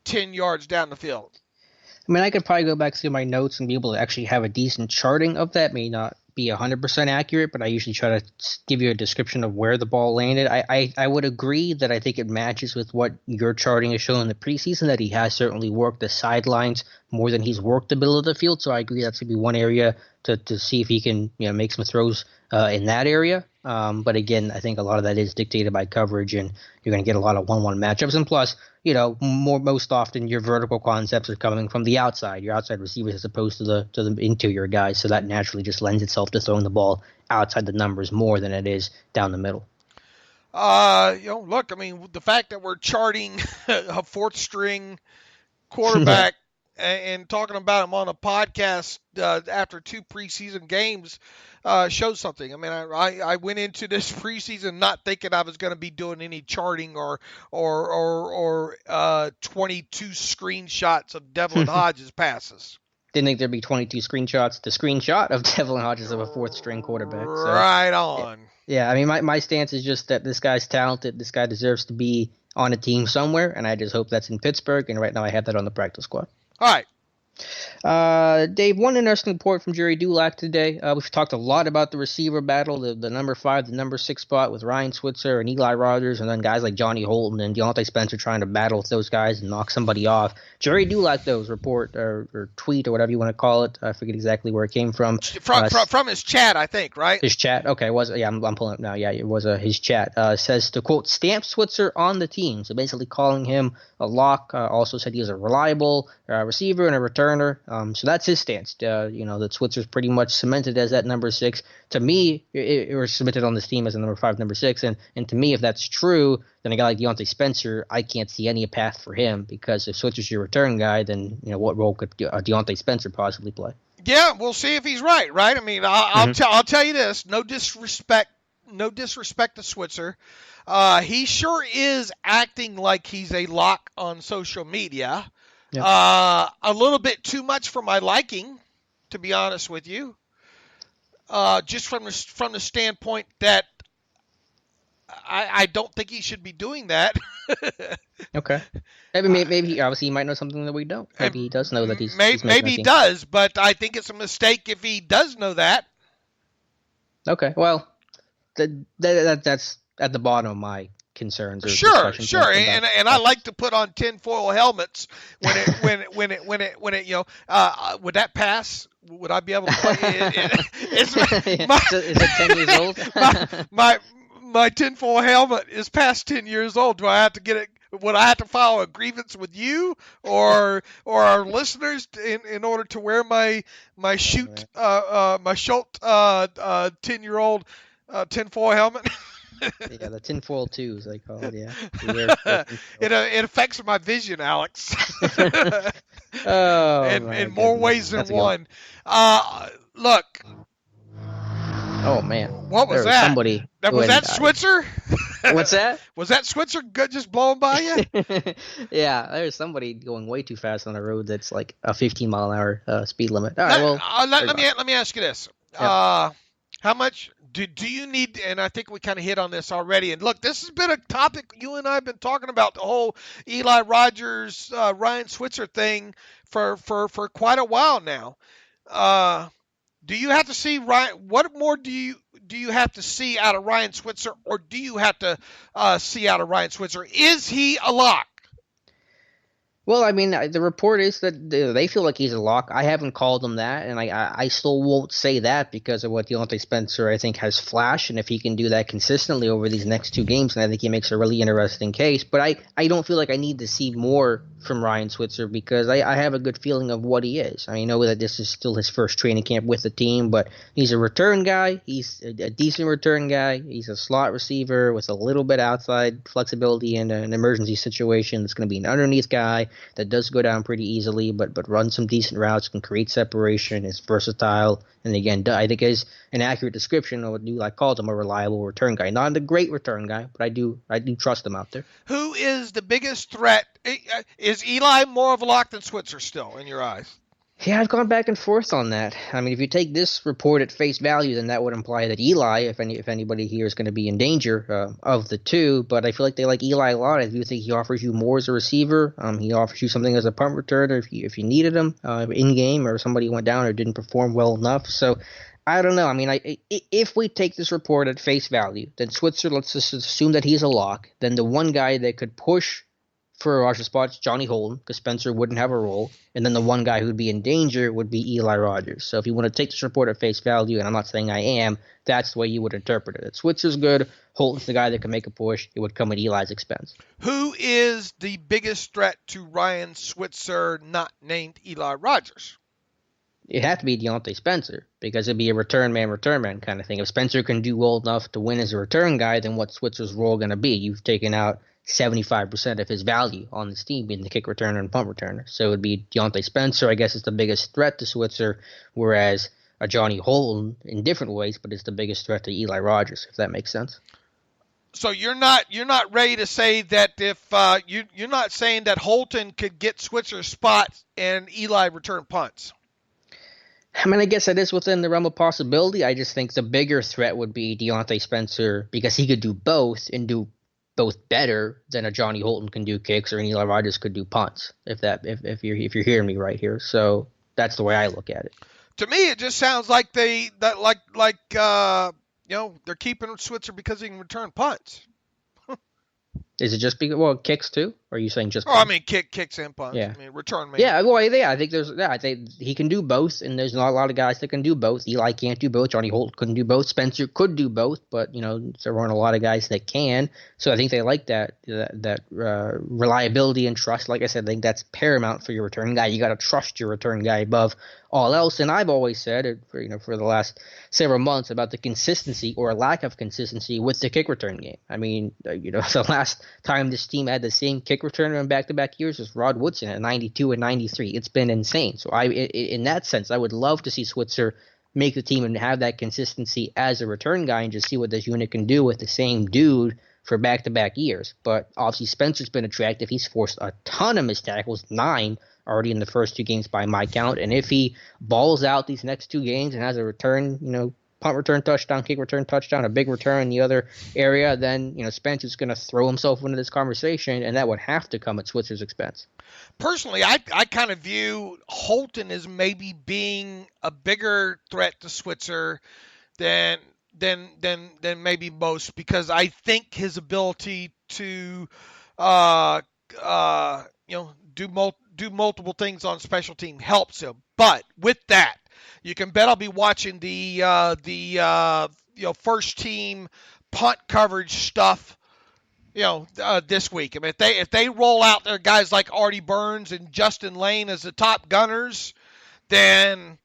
10 yards down the field? I mean, I could probably go back through my notes and be able to actually have a decent charting of that. May not be 100% accurate, but I usually try to give you a description of where the ball landed. I would agree that I think it matches with what your charting is showing in the preseason, that he has certainly worked the sidelines more than he's worked the middle of the field. So I agree that's going to be one area to see if he can make some throws in that area. But again, I think a lot of that is dictated by coverage, and you're going to get a lot of 1-1 matchups. And plus, most often your vertical concepts are coming from the outside, your outside receivers, as opposed to the interior guys. So that naturally just lends itself to throwing the ball outside the numbers more than it is down the middle. Look, I mean, the fact that we're charting a fourth string quarterback and talking about him on a podcast after 2 preseason games shows something. I mean, I went into this preseason not thinking I was going to be doing any charting or 22 screenshots of Devlin Hodges passes. Didn't think there'd be 22 screenshots. The screenshot of Devlin Hodges of a fourth string quarterback. So, right on. Yeah, I mean, my stance is just that this guy's talented. This guy deserves to be on a team somewhere, and I just hope that's in Pittsburgh. And right now I have that on the practice squad. All right. Dave, one interesting report from Jerry Dulac today. We've talked a lot about the receiver battle, the number 5, the number 6 spot with Ryan Switzer and Eli Rogers, and then guys like Johnny Holton and Deontay Spencer trying to battle with those guys and knock somebody off. Jerry Dulac, though, report or tweet or whatever you want to call it. I forget exactly where it came from. From his chat, I think, right? His chat. Okay, I'm pulling up now. Yeah, it was his chat. Says to quote, stamp Switzer on the team. So basically calling him a lock. Also said he was a reliable receiver and a returner. So that's his stance. That Switzer's pretty much cemented as that number 6. To me, it was cemented on this team as a number 5, number 6. And to me, if that's true, then a guy like Deontay Spencer, I can't see any path for him, because if Switzer's your return guy, then what role could Deontay Spencer possibly play? Yeah, we'll see if he's right. I mean, I'll tell you this. No disrespect to Switzer. He sure is acting like he's a lock on social media. Yep. A little bit too much for my liking, to be honest with you. Just from the standpoint that I don't think he should be doing that. Okay. Maybe he might know something that we don't. Maybe he does know that he's maybe he does, but I think it's a mistake if he does know that. Okay. Well, that's at the bottom of my concerns. Or sure, and I like to put on tinfoil helmets when it would that pass? Would I be able to play it? Is it 10 years old? my tinfoil helmet is past 10 years old. Do I have to get it? Would I have to file a grievance with you or our listeners in order to wear my Schultz 10-year-old tinfoil helmet? Yeah, the tinfoil 2, as they call it. Yeah, it affects my vision, Alex. In more ways than one. Look. Oh man. What was that? Was that Switzer? What's that? Was that Switzer just blowing by you? Yeah, there's somebody going way too fast on a road that's like a 15-mile-an-hour speed limit. All right, let me ask you this. Yep. How much do you need, and I think we kind of hit on this already, and look, this has been a topic you and I have been talking about, the whole Eli Rogers, Ryan Switzer thing for quite a while now. Do you have to see Ryan? What more do you have to see out of Ryan Switzer, or do you have to see out of Ryan Switzer? Is he a lock? Well, I mean, the report is that they feel like he's a lock. I haven't called him that, and I still won't say that because of what Deontay Spencer, I think, has flashed. And if he can do that consistently over these next 2 games, then I think he makes a really interesting case. But I don't feel like I need to see more from Ryan Switzer because I have a good feeling of what he is. I know that this is still his first training camp with the team, but he's a return guy. He's a decent return guy. He's a slot receiver with a little bit outside flexibility in an emergency situation. That's going to be an underneath guy that does go down pretty easily, but runs some decent routes, can create separation, is versatile, and again, I think is an accurate description of what Dulac called him, a reliable return guy. Not a great return guy, but I do trust him out there. Who is the biggest threat? Is Eli more of a lock than Switzer still, in your eyes? Yeah, I've gone back and forth on that. I mean, if you take this report at face value, then that would imply that Eli, if anybody here is going to be in danger of the two. But I feel like they like Eli a lot. I do think he offers you more as a receiver. He offers you something as a punt returner if you needed him in game, or somebody went down or didn't perform well enough. So I don't know. I mean, if we take this report at face value, then Switzer, let's just assume that he's a lock. Then the one guy that could push for a roster spot is Johnny Holden, because Spencer wouldn't have a role. And then the one guy who'd be in danger would be Eli Rogers. So if you want to take this report at face value, and I'm not saying I am, that's the way you would interpret it. If Switzer's good, Holden's the guy that can make a push. It would come at Eli's expense. Who is the biggest threat to Ryan Switzer, not named Eli Rogers? It'd have to be Deontay Spencer, because it'd be a return man kind of thing. If Spencer can do well enough to win as a return guy, then what's Switzer's role going to be? You've taken out 75% of his value on this team being the kick returner and punt returner. So it would be Deontay Spencer, I guess, is the biggest threat to Switzer, whereas a Johnny Holden in different ways, but it's the biggest threat to Eli Rogers, if that makes sense. So you're not ready to say that if you're not saying that Holton could get Switzer's spot and Eli return punts. I mean, I guess that is within the realm of possibility. I just think the bigger threat would be Deontay Spencer, because he could do both and do both better than a Johnny Holton can do kicks, or an Eli Rogers could do punts. If you're hearing me right here, so that's the way I look at it. To me, it just sounds like they're keeping Switzer because he can return punts. Is it just because kicks too? Or are you saying just? I mean kicks and punts. Yeah. I mean return man. Yeah, well, yeah. I think he can do both, and there's not a lot of guys that can do both. Eli can't do both. Johnny Holt couldn't do both. Spencer could do both, but there aren't a lot of guys that can. So I think they like that reliability and trust. Like I said, I think that's paramount for your return guy. You got to trust your return guy above all else. And I've always said for the last several months about the consistency or lack of consistency with the kick return game. I mean, the last time this team had the same kick returner in back-to-back years was Rod Woodson at 92 and 93. It's been insane. So in that sense, I would love to see Switzer make the team and have that consistency as a return guy and just see what this unit can do with the same dude for back-to-back years. But obviously Spencer's been attractive. He's forced a ton of missed tackles, 9 already in the first 2 games by my count. And if he balls out these next 2 games and has a return, punt return touchdown, kick return touchdown, a big return in the other area, then Spencer's going to throw himself into this conversation, and that would have to come at Switzer's expense. Personally, I kind of view Holton as maybe being a bigger threat to Switzer than maybe most, because I think his ability to do multiple things on special team helps him. But with that, you can bet I'll be watching the first team punt coverage stuff this week. I mean, if they roll out their guys like Artie Burns and Justin Lane as the top gunners, then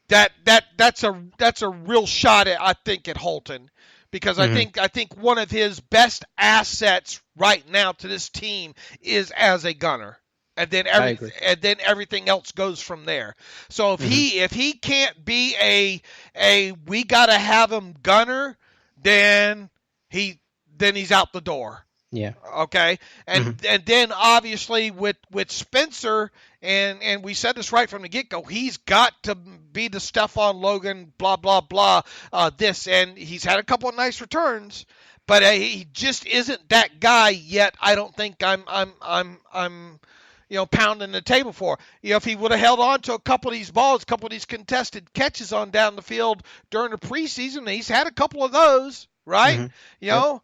that's a real shot at, I think, at Holton, because I think one of his best assets right now to this team is as a gunner. And then everything else goes from there. So if he can't be a we gotta have him gunner, then he's out the door. Yeah. Okay. And then obviously with Spencer, and we said this right from the get-go, he's got to be the Stephon Logan, blah blah blah. And he's had a couple of nice returns, but he just isn't that guy yet. I don't think I'm pounding the table for. If he would have held on to a couple of these balls, a couple of these contested catches on down the field during the preseason, he's had a couple of those, right? One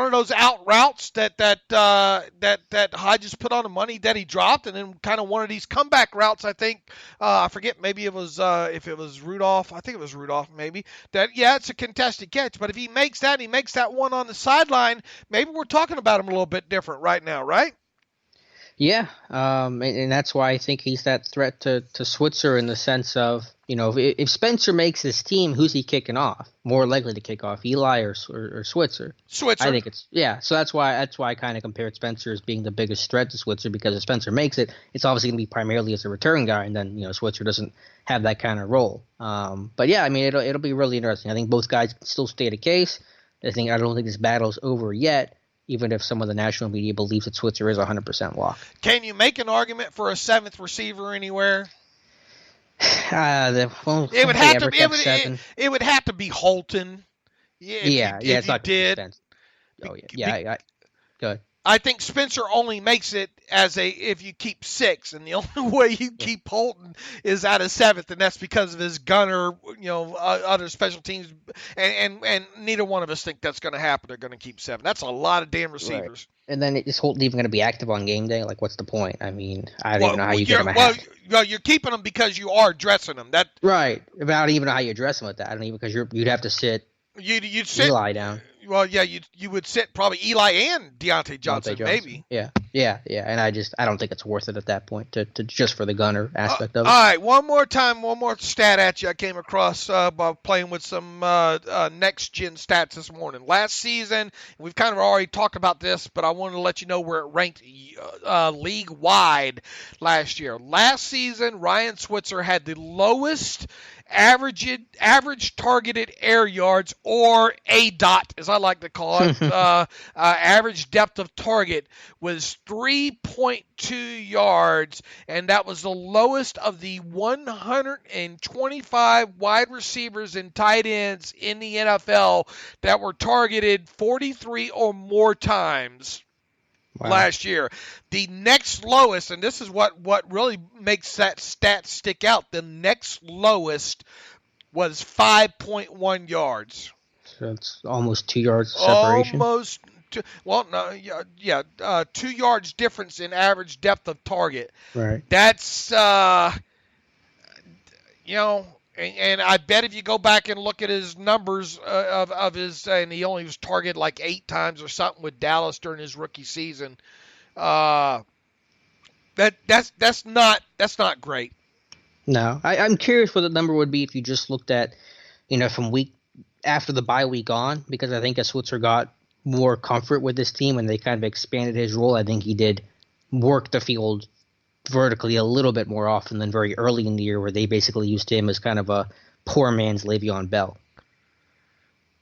of those out routes that Hodges put on the money that he dropped, and then kind of one of these comeback routes. I think I forget, maybe it was if it was Rudolph. I think it was Rudolph. Maybe that. Yeah, it's a contested catch, but if he makes that one on the sideline, maybe we're talking about him a little bit different right now, right? Yeah, and that's why I think he's that threat to Switzer in the sense of, if Spencer makes this team, who's he kicking off? More likely to kick off, Eli or Switzer? Switzer. I think so that's why I kind of compared Spencer as being the biggest threat to Switzer, because if Spencer makes it, it's obviously going to be primarily as a return guy, and then, Switzer doesn't have that kind of role. But yeah, I mean, it'll be really interesting. I think both guys can still state a case. I don't think this battle's over yet, even if some of the national media believes that Switzer is 100% lock. Can you make an argument for a 7th receiver anywhere? It would have to be. It would have to be Holton. If it's not did. Oh yeah. Good. I think Spencer only makes it if you keep 6, and the only way you keep Holton is out of 7th, and that's because of his gunner, other special teams, and neither one of us think that's going to happen. They're going to keep 7. That's a lot of damn receivers. Right. And then is Holton even going to be active on game day? Like, what's the point? I mean, I don't even know how you get him. Well, you're keeping him because you are dressing him. Right. But I don't even know how you address him with that. I don't even because you'd have to sit. You'd sit Eli down. Well, yeah, you would sit probably Eli and Deontay Johnson, maybe. Yeah, and I don't think it's worth it at that point to just for the gunner aspect of it. All right, one more stat at you. I came across by playing with some next gen stats this morning. Last season, we've kind of already talked about this, but I wanted to let you know where it ranked league wide last year. Last season, Ryan Switzer had the lowest average targeted air yards, or ADOT, as I like to call it. Average depth of target was 3.2 yards, and that was the lowest of the 125 wide receivers and tight ends in the NFL that were targeted 43 or more times. Wow. Last year. The next lowest, and this is what really makes that stat stick out, the next lowest was 5.1 yards. So it's almost 2 yards separation? 2 yards difference in average depth of target. Right. That's, and I bet if you go back and look at his numbers of his, and he only was targeted like 8 times or something with Dallas during his rookie season. That's not great. No, I'm curious what the number would be if you just looked at, from week after the bye week on, because I think as Switzer got more comfort with this team and they kind of expanded his role, I think he did work the field vertically a little bit more often than very early in the year, where they basically used him as kind of a poor man's Le'Veon Bell.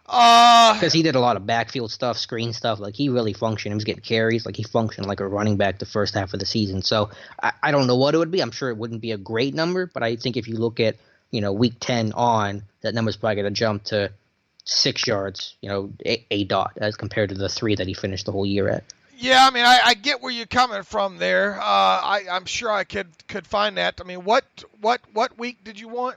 Because he did a lot of backfield stuff, screen stuff. Like, he really functioned. He was getting carries. Like, he functioned like a running back the first half of the season. So I don't know what it would be. I'm sure it wouldn't be a great number, but I think if you look at, week 10 on, that number's probably going to jump to 6 yards, a dot, as compared to the 3 that he finished the whole year at. Yeah, I mean, I get where you're coming from there. I'm sure I could find that. I mean, what week did you want?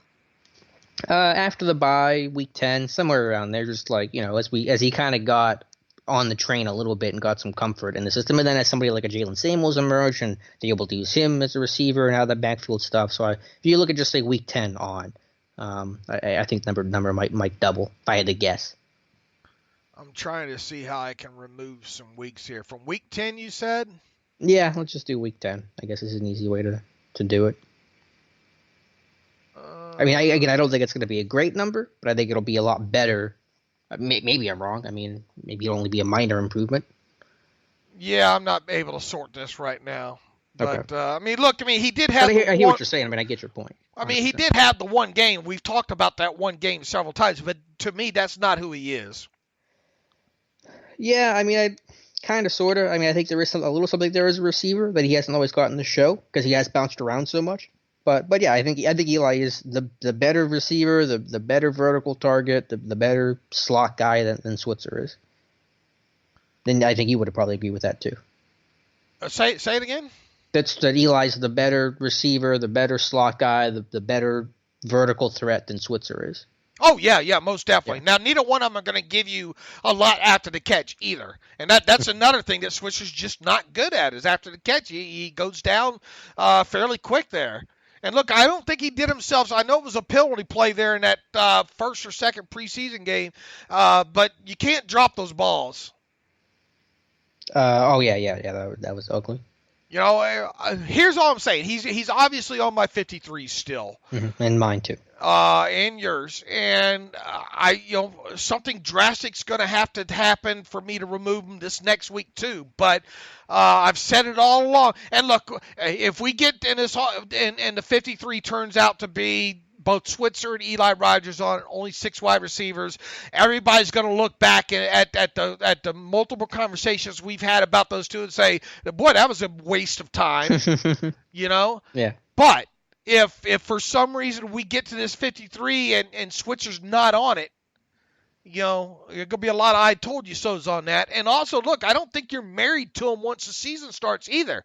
After the bye, week 10, somewhere around there. Just like, as he kind of got on the train a little bit and got some comfort in the system, and then as somebody like a Jalen Samuels emerged and they're able to use him as a receiver and all that backfield stuff. So if you look at just say week 10 on, I think number might double if I had to guess. I'm trying to see how I can remove some weeks here. From week 10, you said? Yeah, let's just do week 10. I guess this is an easy way to do it. I mean, I don't think it's going to be a great number, but I think it'll be a lot better. Maybe I'm wrong. I mean, maybe it'll only be a minor improvement. Yeah, I'm not able to sort this right now. But, okay. I mean, look, he did have... I hear what you're saying. I mean, I get your point. 100%. I mean, he did have the one game. We've talked about that one game several times, but to me, that's not who he is. Yeah, I mean, I kind of, sort of. I mean, I think there is a little something there as a receiver that he hasn't always gotten the show because he has bounced around so much. But yeah, I think Eli is the better receiver, the better vertical target, the better slot guy than Switzer is. Then I think you would probably agree with that too. Say it again? That Eli's the better receiver, the better slot guy, the better vertical threat than Switzer is. Oh, yeah, most definitely. Yeah. Now, neither one of them are going to give you a lot after the catch either. And that's another thing that Switzer's just not good at, is after the catch. He goes down fairly quick there. And look, I don't think he did himself. I know it was a penalty play there in that first or second preseason game, but you can't drop those balls. Yeah, that was ugly. Here's all I'm saying. He's obviously on my 53 still. Mm-hmm. And mine too. And yours. And something drastic's going to have to happen for me to remove him this next week too. But I've said it all along. And look, if we get in this, and the 53 turns out to be both Switzer and Eli Rogers on only 6 wide receivers, everybody's going to look back at the multiple conversations we've had about those two and say, boy, that was a waste of time, Yeah. But if for some reason we get to this 53 and Switzer's not on it, there's going to be a lot of I told you so's on that. And also, look, I don't think you're married to him once the season starts either,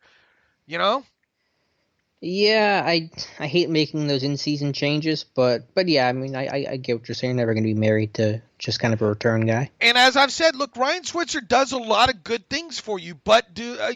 Yeah, I hate making those in-season changes, but yeah, I mean, I get what you're saying. You're never going to be married to just kind of a return guy. And as I've said, look, Ryan Switzer does a lot of good things for you, but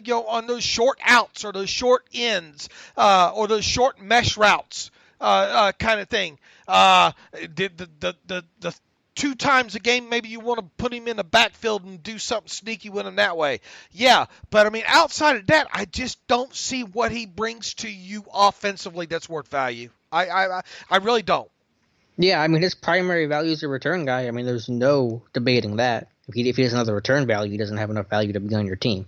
on those short outs or those short ends or those short mesh routes kind of thing, the 2 times a game, maybe you want to put him in the backfield and do something sneaky with him that way. Yeah, but I mean, outside of that, I just don't see what he brings to you offensively that's worth value. I really don't. Yeah, I mean, his primary value is a return guy. I mean, there's no debating that. If he doesn't have the return value, he doesn't have enough value to be on your team.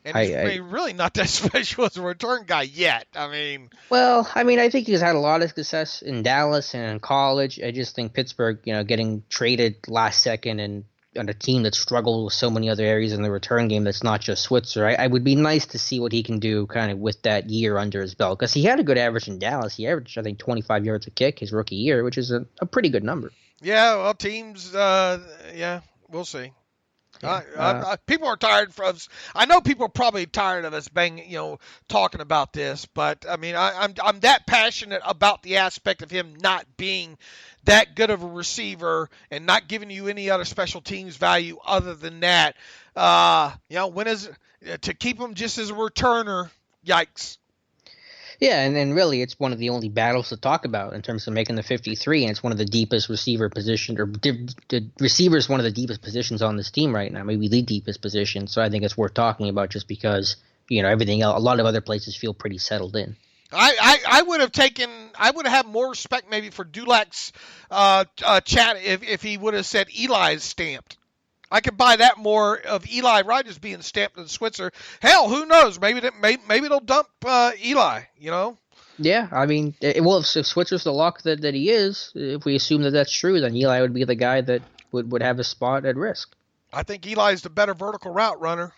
And he's really not that special as a return guy yet. I mean, I think he's had a lot of success in Dallas and in college. I just think Pittsburgh, getting traded last second and on a team that struggled with so many other areas in the return game that's not just Switzer. I would be nice to see what he can do kind of with that year under his belt, because he had a good average in Dallas. He averaged, I think, 25 yards a kick his rookie year, which is a pretty good number. Yeah, well, teams, we'll see. Yeah, people are tired of. I know people are probably tired of us talking about this, but I mean, I'm that passionate about the aspect of him not being that good of a receiver and not giving you any other special teams value other than that. When is to keep him just as a returner? Yikes. Yeah, and really, it's one of the only battles to talk about in terms of making the 53, and it's one of the deepest receiver positions, or the receiver is one of the deepest positions on this team right now, maybe the deepest position. So I think it's worth talking about just because, everything else, a lot of other places feel pretty settled in. I would have had more respect maybe for Dulac's chat if he would have said Eli's stamped. I could buy that more of Eli Rogers being stamped than Switzer. Hell, who knows? Maybe they'll dump Eli. Yeah, I mean, if Switzer's the lock that he is, if we assume that that's true, then Eli would be the guy that would have a spot at risk. I think Eli's the better vertical route runner.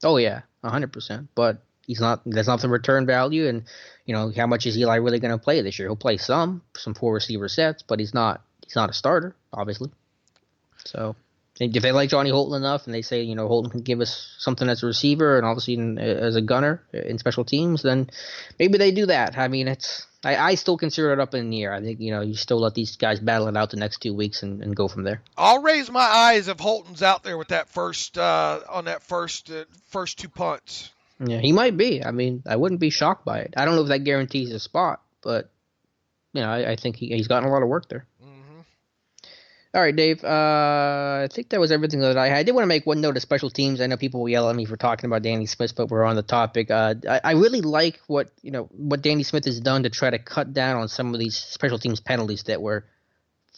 Oh yeah, 100%. But he's not. That's not the return value, and how much is Eli really going to play this year? He'll play some 4 receiver sets, but he's not a starter, obviously. So. If they like Johnny Holton enough and they say, Holton can give us something as a receiver and obviously as a gunner in special teams, then maybe they do that. I mean, I still consider it up in the air. I think, you still let these guys battle it out the next 2 weeks and go from there. I'll raise my eyes if Holton's out there with that first 2 punts. Yeah, he might be. I mean, I wouldn't be shocked by it. I don't know if that guarantees a spot, but, I think he's gotten a lot of work there. All right, Dave. I think that was everything that I had. I did want to make one note of special teams. I know people will yell at me for talking about Danny Smith, but we're on the topic. I really like what Danny Smith has done to try to cut down on some of these special teams penalties that were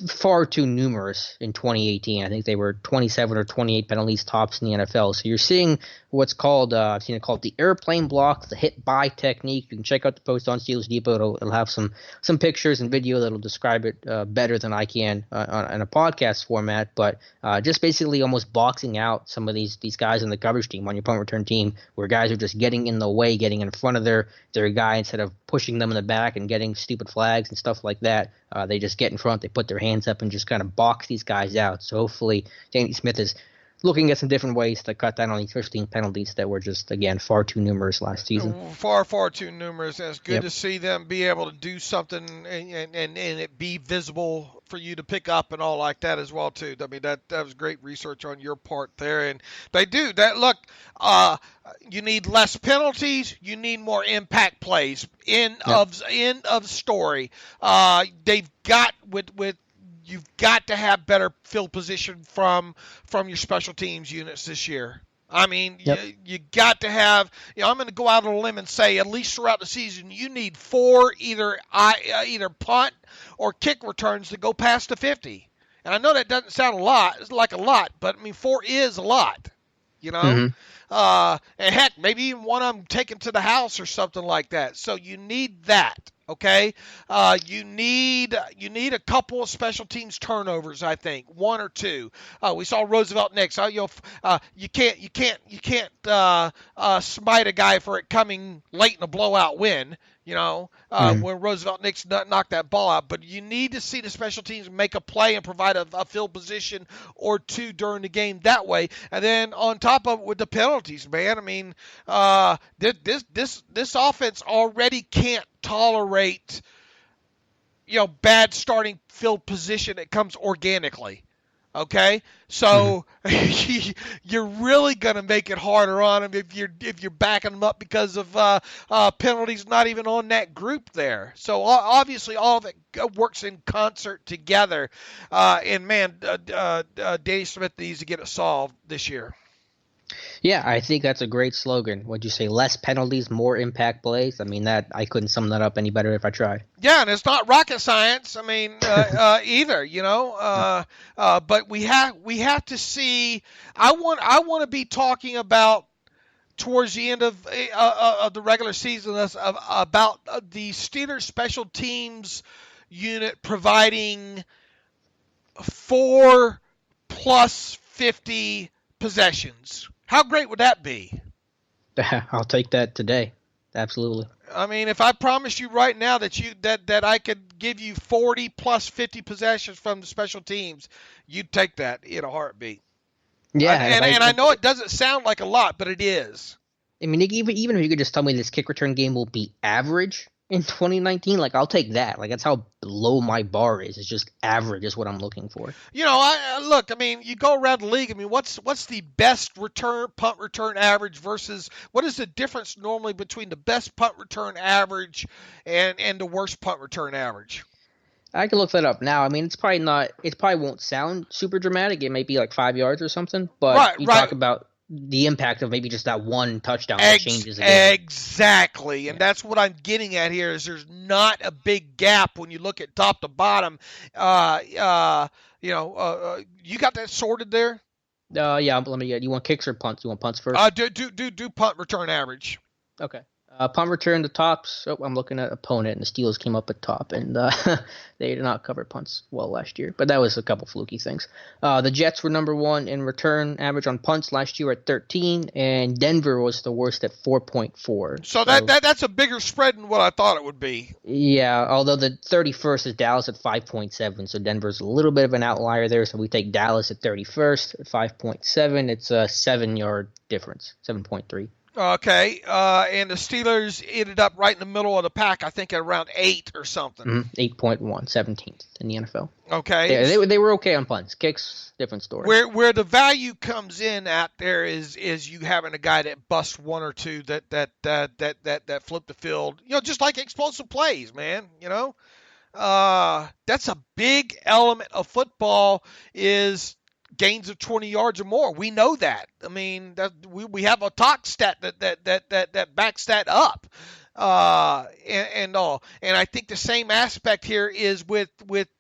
far too numerous in 2018. I think they were 27 or 28 penalties tops in the NFL. So you're seeing what's called, I've seen it called the airplane block, the hit by technique. You can check out the post on Steelers Depot. It'll have some pictures and video that'll describe it better than I can in a podcast format. But just basically almost boxing out some of these guys on the coverage team, on your punt return team, where guys are just getting in the way, getting in front of their guy instead of pushing them in the back and getting stupid flags and stuff like that. They just get in front, they put their hands up and just kind of box these guys out. So hopefully Danny Smith is looking at some different ways to cut down on these 15 penalties that were just, again, far too numerous last season. Far, far too numerous. And it's good to see them be able to do something and it be visible for you to pick up and all like that as well, too. I mean, that was great research on your part there. And they do that. Look, you need less penalties. You need more impact plays. End of story. They've got with you've got to have better field position from your special teams units this year. I mean, you got to have. I'm going to go out on a limb and say at least throughout the season you need 4 either punt or kick returns to go past the 50. And I know that doesn't sound like a lot, but I mean 4 is a lot. And heck, maybe even one of them taken to the house or something like that. So you need that. Okay, you need a couple of special teams turnovers. I think one or two. We saw Roosevelt Nix. You can't smite a guy for it coming late in a blowout win. When Roosevelt Nix knocked that ball out. But you need to see the special teams make a play and provide a field position or two during the game that way. And then on top of it with the penalties, man. I mean, this offense already can't tolerate bad starting field position that comes organically. Okay, so you're really going to make it harder on them if you're backing them up because of penalties not even on that group there. So obviously all of it works in concert together. And man, Danny Smith needs to get it solved this year. Yeah, I think that's a great slogan. What'd you say? Less penalties, more impact plays. I mean, I couldn't sum that up any better if I tried. Yeah, and it's not rocket science. I mean, either. But we have to see. I want to be talking about towards the end of the regular season about the Steelers special teams unit providing 4 plus 50 possessions. How great would that be? I'll take that today. Absolutely. I mean, if I promised you right now that I could give you 40 plus 50 possessions from the special teams, you'd take that in a heartbeat. Yeah, and I know it doesn't sound like a lot, but it is. I mean, even if you could just tell me this kick return game will be average in 2019, I'll take that. That's how low my bar is. It's just average is what I'm looking for. I mean, you go around the league. I mean, what's the best punt return average versus what is the difference normally between the best punt return average and the worst punt return average? I can look that up now. I mean, it probably won't sound super dramatic. It may be 5 yards or something, but talk about the impact of maybe just that one touchdown that changes the game. Exactly. And that's what I'm getting at here is there's not a big gap when you look at top to bottom. You got that sorted there? Yeah, let me get. You want kicks or punts? You want punts first? Do punt return average. Okay. Punt return, the tops. Oh, I'm looking at opponent, and the Steelers came up at top, and they did not cover punts well last year. But that was a couple fluky things. The Jets were number one in return average on punts last year at 13, and Denver was the worst at 4.4. So that's a bigger spread than what I thought it would be. Yeah, although the 31st is Dallas at 5.7, so Denver's a little bit of an outlier there. So we take Dallas at 31st at 5.7. It's a 7-yard difference, 7.3. Okay, and the Steelers ended up right in the middle of the pack, I think at around 8 or something. 8.1, 17th in the NFL. Okay. Yeah, they were okay on punts. Kicks, different story. Where the value comes in at there is you having a guy that busts one or two that flip the field, just like explosive plays, man, That's a big element of football is gains of 20 yards or more. We know that. I mean, we have a talk stat that backs that up, and all. And I think the same aspect here is with plays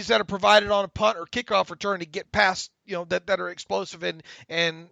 that are provided on a punt or kickoff return to get past that are explosive and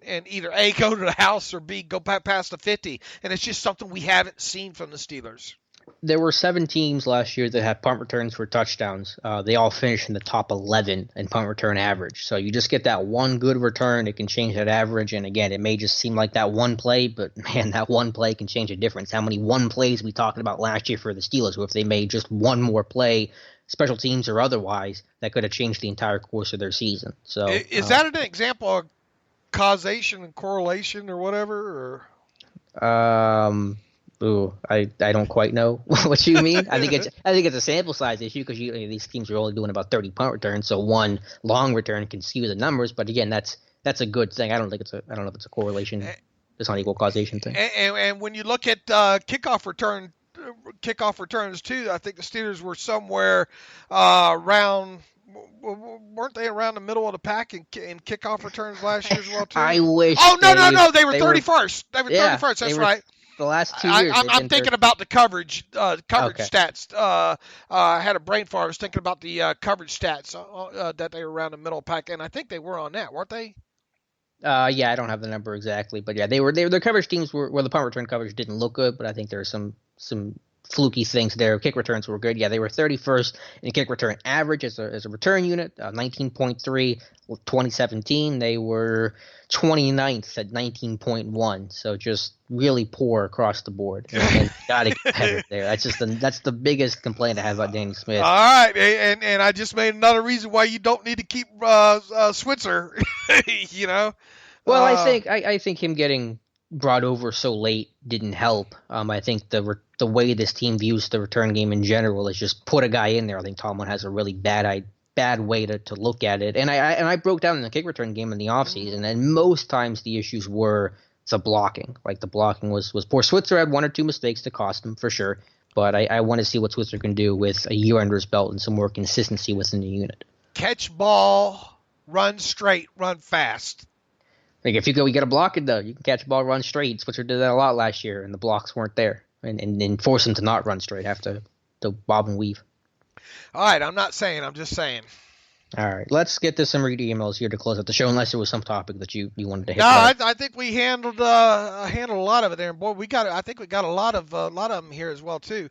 either A, go to the house or B, go past the 50. And it's just something we haven't seen from the Steelers. There were 7 teams last year that had punt returns for touchdowns. They all finished in the top 11 in punt return average. So you just get that one good return, it can change that average. And again, it may just seem like that one play, but man, that one play can change a difference. How many one plays we talking about last year for the Steelers? Or if they made just one more play, special teams or otherwise, that could have changed the entire course of their season. So is that an example of causation and correlation or whatever? Or Ooh, I don't quite know what you mean. I think it's a sample size issue because these teams are only doing about 30 punt returns, so one long return can skew the numbers. But again, that's a good thing. I don't know if it's a correlation. It's not an equal causation thing. And when you look at kickoff returns too, I think the Steelers were somewhere around. Weren't they around the middle of the pack in kickoff returns last year as well too? I wish. Oh no! They were 31st. They were 31st. That's right. The last 2 years. I'm thinking about the coverage stats. I had a brain fart. I was thinking about the coverage stats that they were around the middle pack, and I think they were on that, weren't they? Yeah, I don't have the number exactly, but yeah, their coverage teams where the punt return coverage didn't look good, but I think there were some fluky things there. Kick returns were good. Yeah, they were 31st in kick return average as a return unit, 19.3. With 2017, they were 29th at 19.1. So just really poor across the board. And got to get better there. That's the biggest complaint I have about Danny Smith. All right, and I just made another reason why you don't need to keep Switzer. You know. Well, I think him getting brought over so late didn't help. I think the way this team views the return game in general is just put a guy in there. I think Tomlin has a really bad way to look at it. And I broke down in the kick return game in the offseason, and most times the issues were the blocking. Like the blocking was poor. Switzer had one or two mistakes to cost him for sure, but I want to see what Switzer can do with a year under his belt and some more consistency within the unit. Catch ball, run straight, run fast. Like if you get a block it though, you can catch a ball, run straight. Switzer did that a lot last year, and the blocks weren't there, and force him to not run straight, have to bob and weave. All right, I'm not saying. I'm just saying. All right, let's get to some read emails here to close out the show, unless there was some topic that you wanted to hit. No, I think we handled a lot of it there, and boy, I think we got a lot of them here as well too.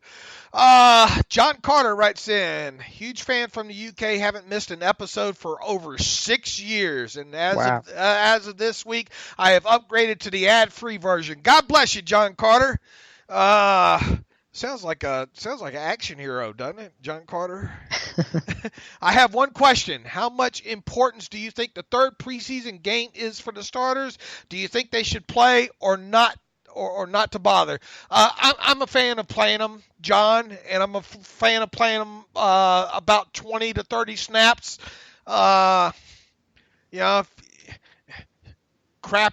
John Carter writes in, huge fan from the UK, haven't missed an episode for over 6 years, and as of this week, I have upgraded to the ad-free version. God bless you, John Carter. Sounds like an action hero, doesn't it, John Carter? I have one question. How much importance do you think the third preseason game is for the starters? Do you think they should play or not, or not to bother? I'm a fan of playing them, John, and I'm a fan of playing them about 20 to 30 snaps. Crap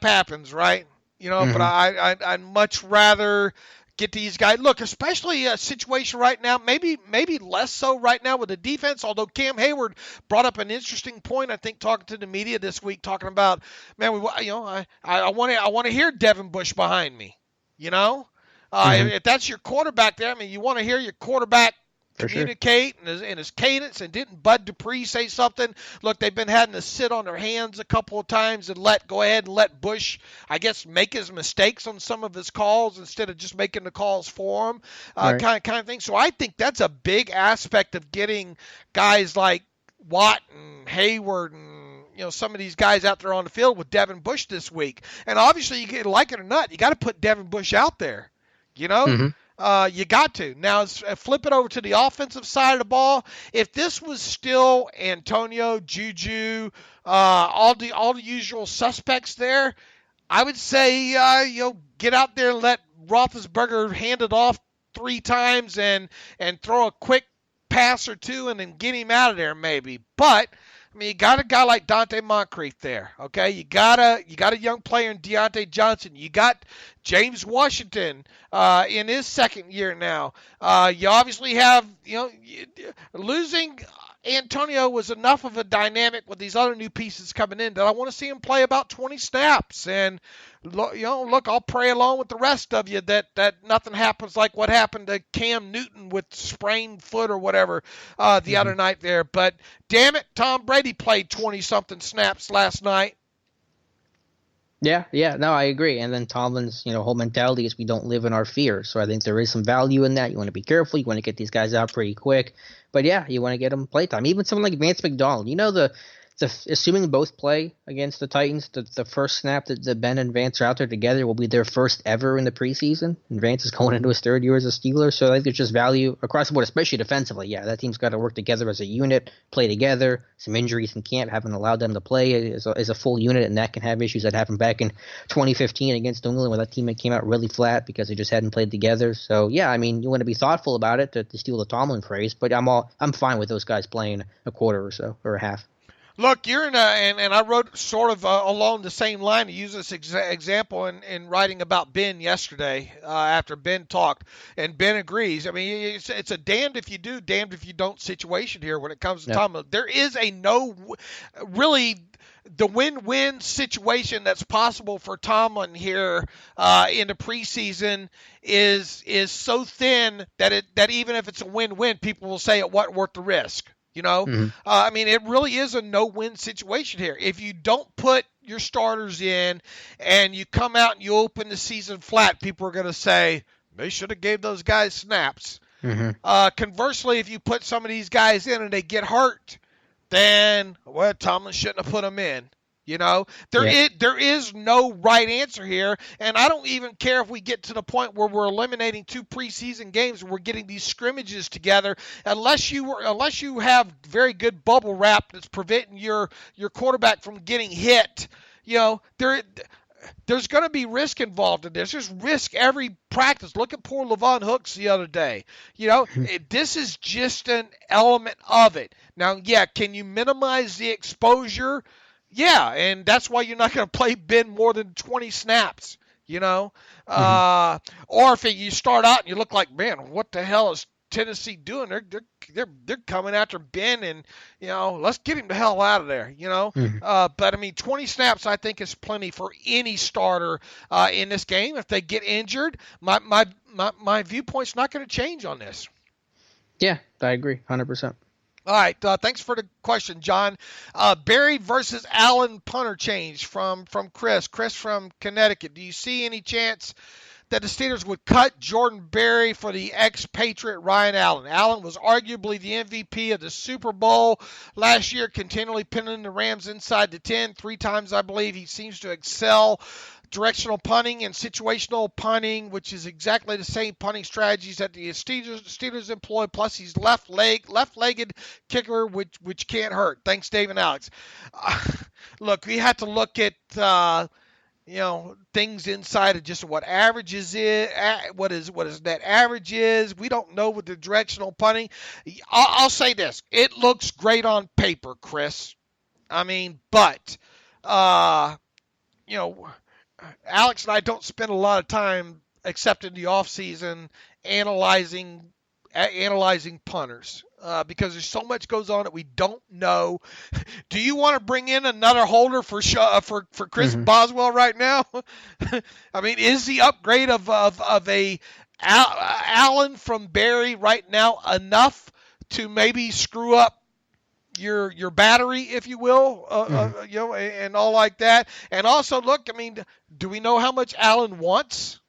happens, right? But I'd much rather get these guys. Look, especially a situation right now, maybe less so right now with the defense, although Cam Hayward brought up an interesting point, I think, talking to the media this week, talking about, man, I want to hear Devin Bush behind me, If that's your quarterback there, I mean, you want to hear your quarterback communicate in his cadence. And didn't Bud Dupree say something? Look, they've been having to sit on their hands a couple of times and go ahead and let Bush, I guess, make his mistakes on some of his calls instead of just making the calls for him, kind of thing. So I think that's a big aspect of getting guys like Watt and Hayward and some of these guys out there on the field with Devin Bush this week. And obviously, you get like it or not, you got to put Devin Bush out there. You got to. Now, flip it over to the offensive side of the ball. If this was still Antonio, Juju, all the usual suspects there, I would say, get out there and let Roethlisberger hand it off 3 times and throw a quick pass or two and then get him out of there maybe. But I mean, you got a guy like Dante Moncrief there, okay? You got a young player in Deontay Johnson. You got James Washington in his second year now. You obviously have, losing Antonio was enough of a dynamic with these other new pieces coming in that I want to see him play about 20 snaps. And look, I'll pray along with the rest of you that nothing happens like what happened to Cam Newton with sprained foot or whatever the other night there. But damn it, Tom Brady played 20-something snaps last night. Yeah, no, I agree. And then Tomlin's, whole mentality is we don't live in our fear. So I think there is some value in that. You want to be careful. You want to get these guys out pretty quick. But yeah, you want to get them playtime. Even someone like Vance McDonald, assuming both play against the Titans, the first snap that Ben and Vance are out there together will be their first ever in the preseason. And Vance is going into his third year as a Steeler. So I think there's just value across the board, especially defensively. Yeah, that team's got to work together as a unit, play together. Some injuries in camp haven't allowed them to play as a full unit, and that can have issues that happened back in 2015 against New England where that team came out really flat because they just hadn't played together. So yeah, I mean, you want to be thoughtful about it to steal the Tomlin phrase, but I'm fine with those guys playing a quarter or so or a half. Look, you're and I wrote sort of along the same line to use this example in writing about Ben yesterday after Ben talked, and Ben agrees. I mean, it's a damned if you do, damned if you don't situation here when it comes to Tomlin. There is the win-win situation that's possible for Tomlin here in the preseason is so thin that even if it's a win-win, people will say it wasn't worth the risk. I mean, it really is a no-win situation here. If you don't put your starters in and you come out and you open the season flat, people are going to say, they should have gave those guys snaps. Conversely, if you put some of these guys in and they get hurt, then, well, Tomlin shouldn't have put them in. There is no right answer here, and I don't even care if we get to the point where we're eliminating 2 preseason games and we're getting these scrimmages together, unless you have very good bubble wrap that's preventing your quarterback from getting hit. There's going to be risk involved in this. There's risk every practice. Look at poor Levon Hooks the other day. This is just an element of it. Now, can you minimize the exposure? Yeah, and that's why you're not going to play Ben more than 20 snaps, Or if you start out and you look like, man, what the hell is Tennessee doing? They're coming after Ben, and let's get him the hell out of there. But I mean, 20 snaps I think is plenty for any starter in this game. If they get injured, my viewpoint's not going to change on this. Yeah, I agree, 100%. All right, thanks for the question, John. Berry versus Allen punter change from Chris. Chris from Connecticut. Do you see any chance that the Steelers would cut Jordan Berry for the ex-Patriot Ryan Allen? Allen was arguably the MVP of the Super Bowl last year, continually pinning the Rams inside the 10 3 times, I believe. He seems to excel directional punting and situational punting, which is exactly the same punting strategies that the Steelers employ. Plus, he's left-legged kicker, which can't hurt. Thanks, Dave and Alex. Look, we have to look at things inside of just what averages is, what his net average is. We don't know with the directional punting. I'll say this: it looks great on paper, Chris. I mean, but Alex and I don't spend a lot of time, except in the off season, analyzing punters because there's so much goes on that we don't know. Do you want to bring in another holder for Chris Boswell right now? I mean, is the upgrade of a Allen from Berry right now enough to maybe screw up your battery, if you will, and all like that? And also, look, I mean, do we know how much Allen wants?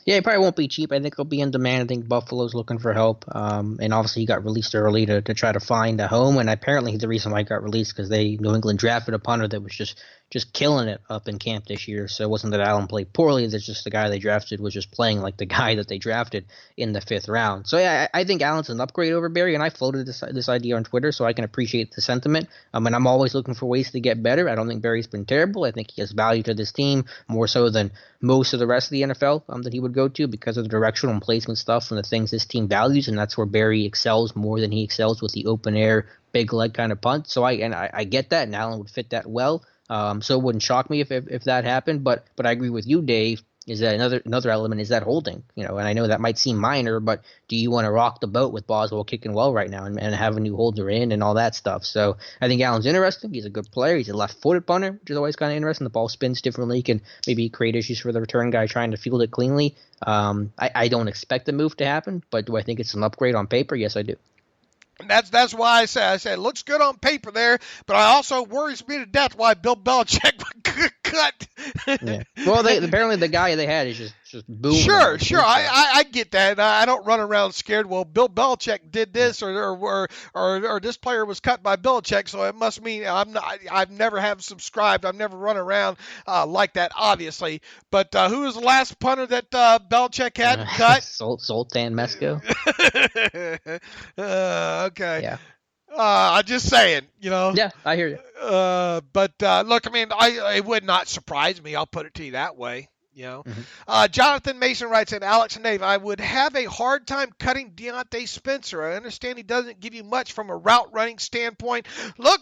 Yeah, he probably won't be cheap. I think he'll be in demand. I think Buffalo's looking for help. And obviously he got released early to try to find a home. And apparently the reason why he got released because New England drafted a punter that was just killing it up in camp this year. So it wasn't that Allen played poorly. It's just the guy they drafted was just playing like the guy that they drafted in the 5th round. So yeah, I think Allen's an upgrade over Berry, and I floated this idea on Twitter, so I can appreciate the sentiment. And I'm always looking for ways to get better. I don't think Berry's been terrible. I think he has value to this team more so than most of the rest of the NFL that he would go to because of the directional and placement stuff and the things this team values, and that's where Berry excels more than he excels with the open air, big leg kind of punt. So I get that, and Allen would fit that well. So it wouldn't shock me if that happened, but I agree with you, Dave. Is that another element is that holding, and I know that might seem minor, but do you want to rock the boat with Boswell kicking well right now and have a new holder in and all that stuff? So I think Allen's interesting. He's a good player. He's a left-footed punter, which is always kind of interesting. The ball spins differently, can maybe create issues for the return guy trying to field it cleanly. I don't expect the move to happen, but do I think it's an upgrade on paper? Yes, I do. And that's why I said it looks good on paper there, but I also worries me to death why Bill Belichick would cut. Yeah. Well, apparently the guy they had is just booming. Sure. I get that. I don't run around scared. Well, Bill Belichick did this, or this player was cut by Belichick, so it must mean I've never have subscribed. I've never run around like that, obviously. But who was the last punter that Belichick had cut? Zoltan Mesko. Okay. Yeah. I'm just saying, Yeah, I hear you. But look, I mean, it would not surprise me. I'll put it to you that way. Jonathan Mason writes in, Alex and Dave, I would have a hard time cutting Deontay Spencer. I understand he doesn't give you much from a route running standpoint. Look,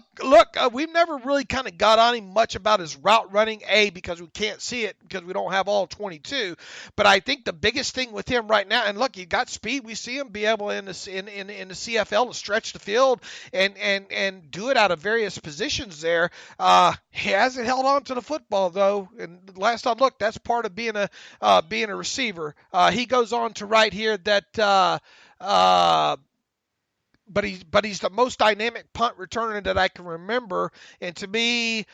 we've never really kind of got on him much about his route running, because we can't see it because we don't have all 22. But I think the biggest thing with him right now, and look, he got speed. We see him be able in the CFL to stretch the field and do it out of various positions there. He hasn't held on to the football though, and last I looked, that's part of being a receiver. He goes on to write here that but he's the most dynamic punt returner that I can remember. And to me,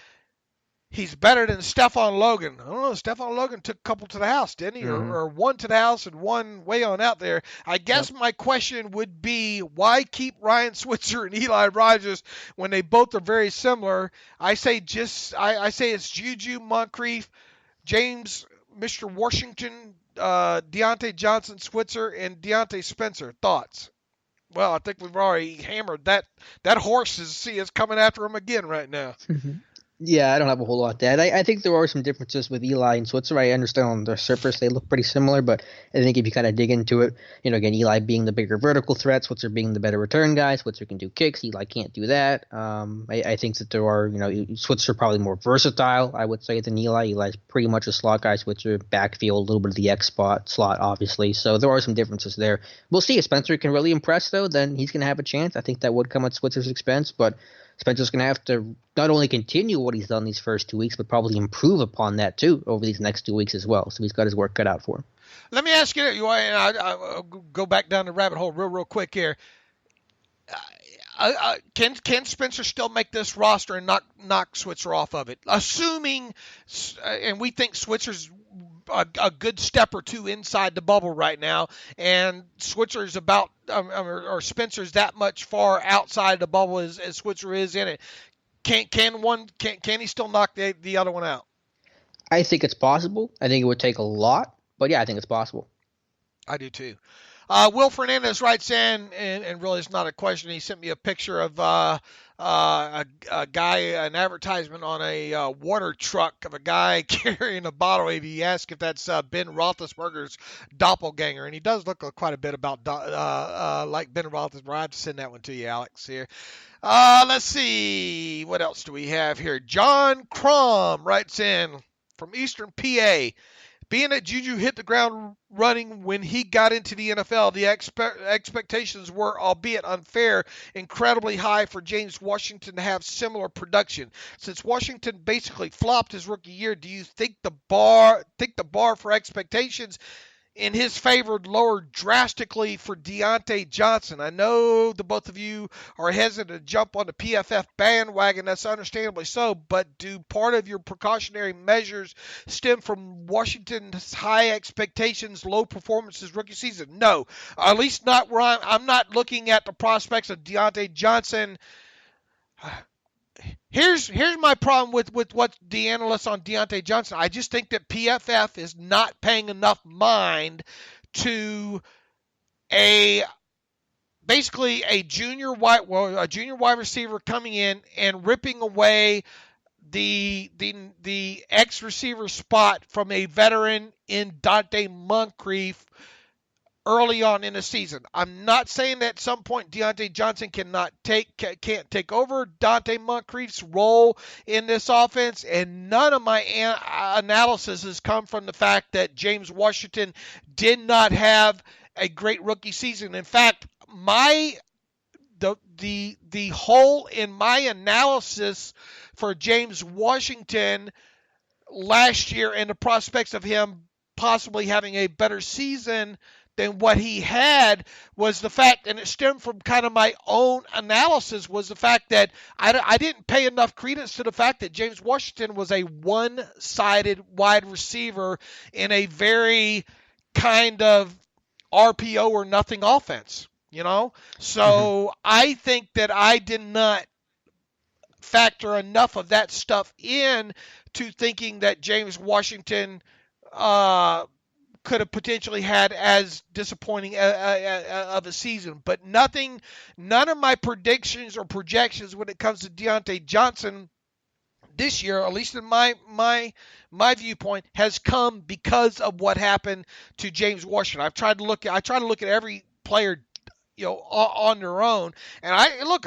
he's better than Stephon Logan. I don't know. Stephon Logan took a couple to the house, didn't he? Mm-hmm. Or one to the house and one way on out there. I guess my question would be, why keep Ryan Switzer and Eli Rogers when they both are very similar? I say it's Juju, Moncrief, James, Mr. Washington, Deontay Johnson, Switzer, and Deontay Spencer. Thoughts? Well, I think we've already hammered that. That horse is coming after him again right now. Yeah, I don't have a whole lot to add. I think there are some differences with Eli and Switzer. I understand on the surface they look pretty similar, but I think if you kind of dig into it, again, Eli being the bigger vertical threat, Switzer being the better return guy. Switzer can do kicks. Eli can't do that. I think that there are, Switzer probably more versatile, I would say, than Eli. Eli's pretty much a slot guy. Switzer backfield, a little bit of the X slot, obviously. So there are some differences there. We'll see if Spencer can really impress, though. Then he's going to have a chance. I think that would come at Switzer's expense, but Spencer's going to have to not only continue what he's done these first 2 weeks, but probably improve upon that too over these next 2 weeks as well. So he's got his work cut out for him. Let me ask you, I'll go back down the rabbit hole real quick here. Can Spencer still make this roster and knock Switzer off of it? Assuming, and we think Switzer's a good step or two inside the bubble right now, and Switzer's about or Spencer's that much far outside the bubble as Switzer is in it. Can he still knock the other one out? I think it's possible. I think it would take a lot, but yeah, I think it's possible. I do too. Will Fernandez writes in, and really it's not a question. He sent me a picture of a guy, an advertisement on a water truck of a guy carrying a bottle. He asked if that's Ben Roethlisberger's doppelganger, and he does look quite a bit about like Ben Roethlisberger. I have to send that one to you, Alex, here. Let's see. What else do we have here? John Crum writes in from Eastern PA. Being that Juju hit the ground running when he got into the NFL, the expectations were, albeit unfair, incredibly high for James Washington to have similar production. Since Washington basically flopped his rookie year, do you think the bar for expectations in his favor lowered drastically for Deontay Johnson? I know the both of you are hesitant to jump on the PFF bandwagon. That's understandably so, but do part of your precautionary measures stem from Washington's high expectations, low performances rookie season? No, at least not where I'm not looking at the prospects of Deontay Johnson. Here's my problem with what the analysts on Deontay Johnson. I just think that PFF is not paying enough mind to basically a junior wide receiver coming in and ripping away the X receiver spot from a veteran in Dante Moncrief early on in the season. I'm not saying that at some point Deontay Johnson can't take over Dante Moncrief's role in this offense, and none of my analysis has come from the fact that James Washington did not have a great rookie season. In fact, the hole in my analysis for James Washington last year and the prospects of him possibly having a better season than what he had was the fact, and it stemmed from kind of my own analysis, was the fact that I didn't pay enough credence to the fact that James Washington was a one-sided wide receiver in a very kind of RPO or nothing offense, So I think that I did not factor enough of that stuff in to thinking that James Washington could have potentially had as disappointing of a season. But none of my predictions or projections when it comes to Deontay Johnson this year, at least in my viewpoint, has come because of what happened to James Washington. I try to look at every player, on their own, and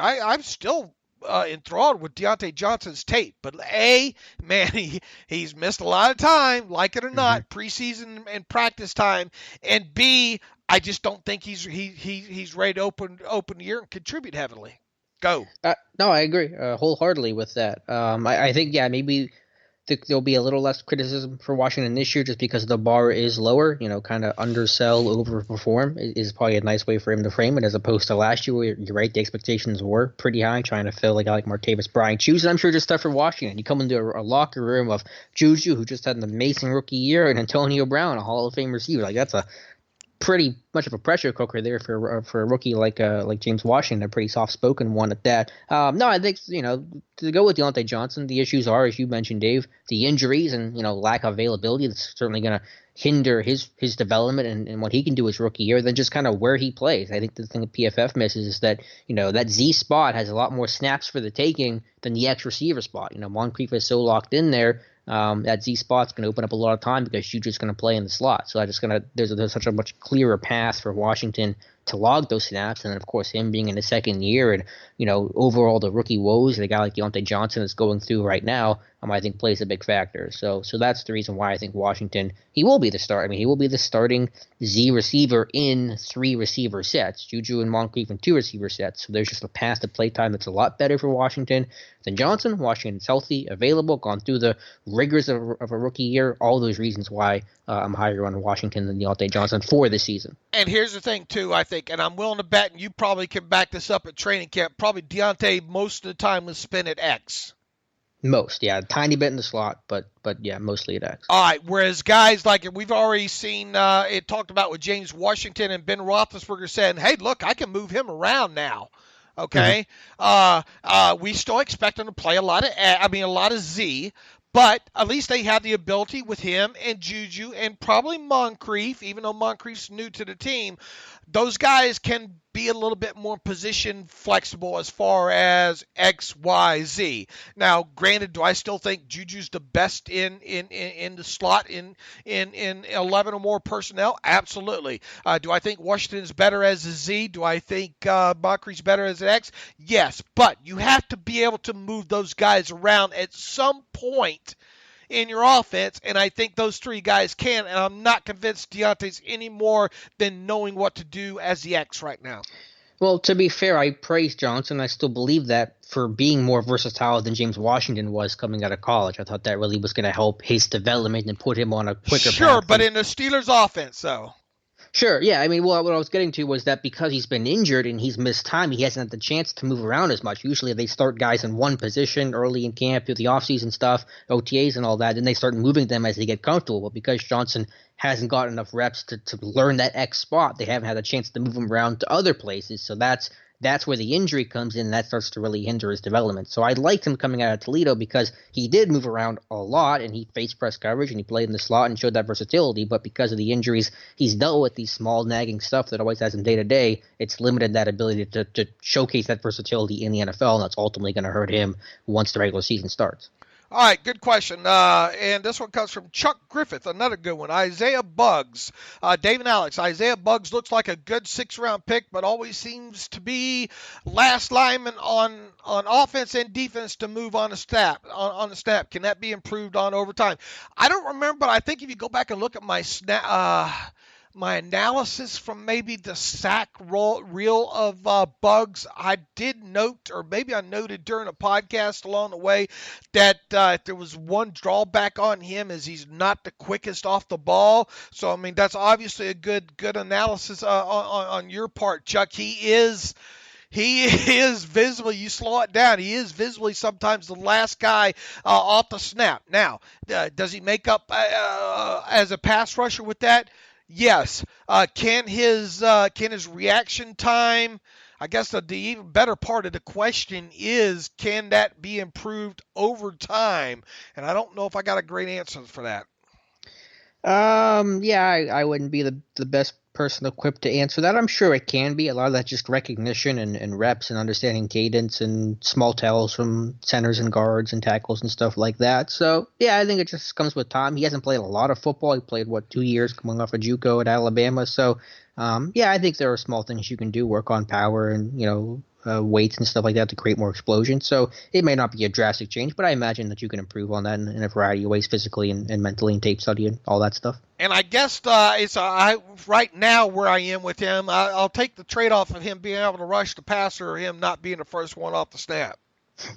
I'm still enthralled with Deontay Johnson's tape, but he's missed a lot of time, like it or not, preseason and practice time, and B, I just don't think he's ready to open the year and contribute heavily. Go. No, I agree wholeheartedly with that. I think maybe think there'll be a little less criticism for Washington this year just because the bar is lower. Kind of undersell, overperform is probably a nice way for him to frame it, as opposed to last year where you're right, the expectations were pretty high, trying to fill a guy like Martavis Bryant shoes. And I'm sure just tough for Washington. You come into a locker room of Juju, who just had an amazing rookie year, and Antonio Brown, a Hall of Fame receiver. Like, that's a pretty much of a pressure cooker there for a rookie like James Washington, a pretty soft spoken one at that. No, I think to go with Deontay Johnson, the issues are, as you mentioned, Dave, the injuries and lack of availability. That's certainly going to hinder his development and what he can do his rookie year. Then just kind of where he plays. I think the thing that PFF misses is that that Z spot has a lot more snaps for the taking than the X receiver spot. Moncrief is so locked in there. That Z spot's going to open up a lot of time because Juju's going to play in the slot. So there's such a much clearer path for Washington to log those snaps, and then of course him being in his second year, and overall the rookie woes that a guy like Deontay Johnson is going through right now, I think plays a big factor. So that's the reason why I think Washington, he will be the start. I mean, he will be the starting Z receiver in 3 receiver sets, Juju and Moncrief in 2 receiver sets. So there's just a path to play time that's a lot better for Washington than Johnson. Washington's healthy, available, gone through the rigors of a rookie year. All those reasons why I'm higher on Washington than Deontay Johnson for this season. And here's the thing, too, I think, and I'm willing to bet, and you probably can back this up at training camp, probably Deontay most of the time was spent at X. Most, yeah. A tiny bit in the slot, but yeah, mostly at X. All right, whereas guys like we've already seen it talked about with James Washington and Ben Roethlisberger saying, hey, look, I can move him around now. Okay? Mm-hmm. We still expect him to play a lot of Z, but at least they have the ability with him and Juju and probably Moncrief, even though Moncrief's new to the team. Those guys can be a little bit more position flexible as far as X, Y, Z. Now, granted, do I still think Juju's the best in the slot in 11 or more personnel? Absolutely. Do I think Washington's better as a Z? Do I think Moncrief's better as an X? Yes, but you have to be able to move those guys around at some point in your offense, and I think those 3 guys can, and I'm not convinced Deontay's any more than knowing what to do as the X right now. Well, to be fair, I praise Johnson. I still believe that for being more versatile than James Washington was coming out of college. I thought that really was going to help his development and put him on a quicker path. Sure, but in the Steelers offense, though. Sure, yeah. I mean, what I was getting to was that because he's been injured and he's missed time, he hasn't had the chance to move around as much. Usually they start guys in one position early in camp, through the offseason stuff, OTAs and all that, and they start moving them as they get comfortable. But because Johnson hasn't got enough reps to learn that X spot, they haven't had a chance to move him around to other places. So that's where the injury comes in, and that starts to really hinder his development. So I liked him coming out of Toledo because he did move around a lot, and he faced press coverage, and he played in the slot and showed that versatility. But because of the injuries he's dealt with, these small nagging stuff that always has him day-to-day, it's limited that ability to showcase that versatility in the NFL, and that's ultimately going to hurt him once the regular season starts. All right, good question. And this one comes from Chuck Griffith, another good one. Isaiah Buggs. Dave and Alex, Isaiah Buggs looks like a good 6th-round pick, but always seems to be last lineman on offense and defense to move on the snap. Can that be improved on over time? I don't remember, but I think if you go back and look at my my analysis from maybe the sack reel of Buggs, I did note, or maybe I noted during a podcast along the way, that there was one drawback on him is he's not the quickest off the ball. So, I mean, that's obviously a good analysis on your part, Chuck. He is visibly, you slow it down, he is visibly sometimes the last guy off the snap. Now, does he make up as a pass rusher with that? Yes. Can his reaction time, I guess the even better part of the question is, can that be improved over time? And I don't know if I got a great answer for that. Yeah, I wouldn't be the best person equipped to answer that. I'm sure it can be. A lot of that's just recognition and reps and understanding cadence and small tells from centers and guards and tackles and stuff like that. So, yeah, I think it just comes with time. He hasn't played a lot of football. He played, 2 years coming off of JUCO at Alabama. So, yeah, I think there are small things you can do, work on power and, weights and stuff like that to create more explosion. So it may not be a drastic change, but I imagine that you can improve on that in a variety of ways, physically and mentally, and tape study and all that stuff. And I guess right now where I am with him, I'll take the trade-off of him being able to rush the passer or him not being the first one off the snap.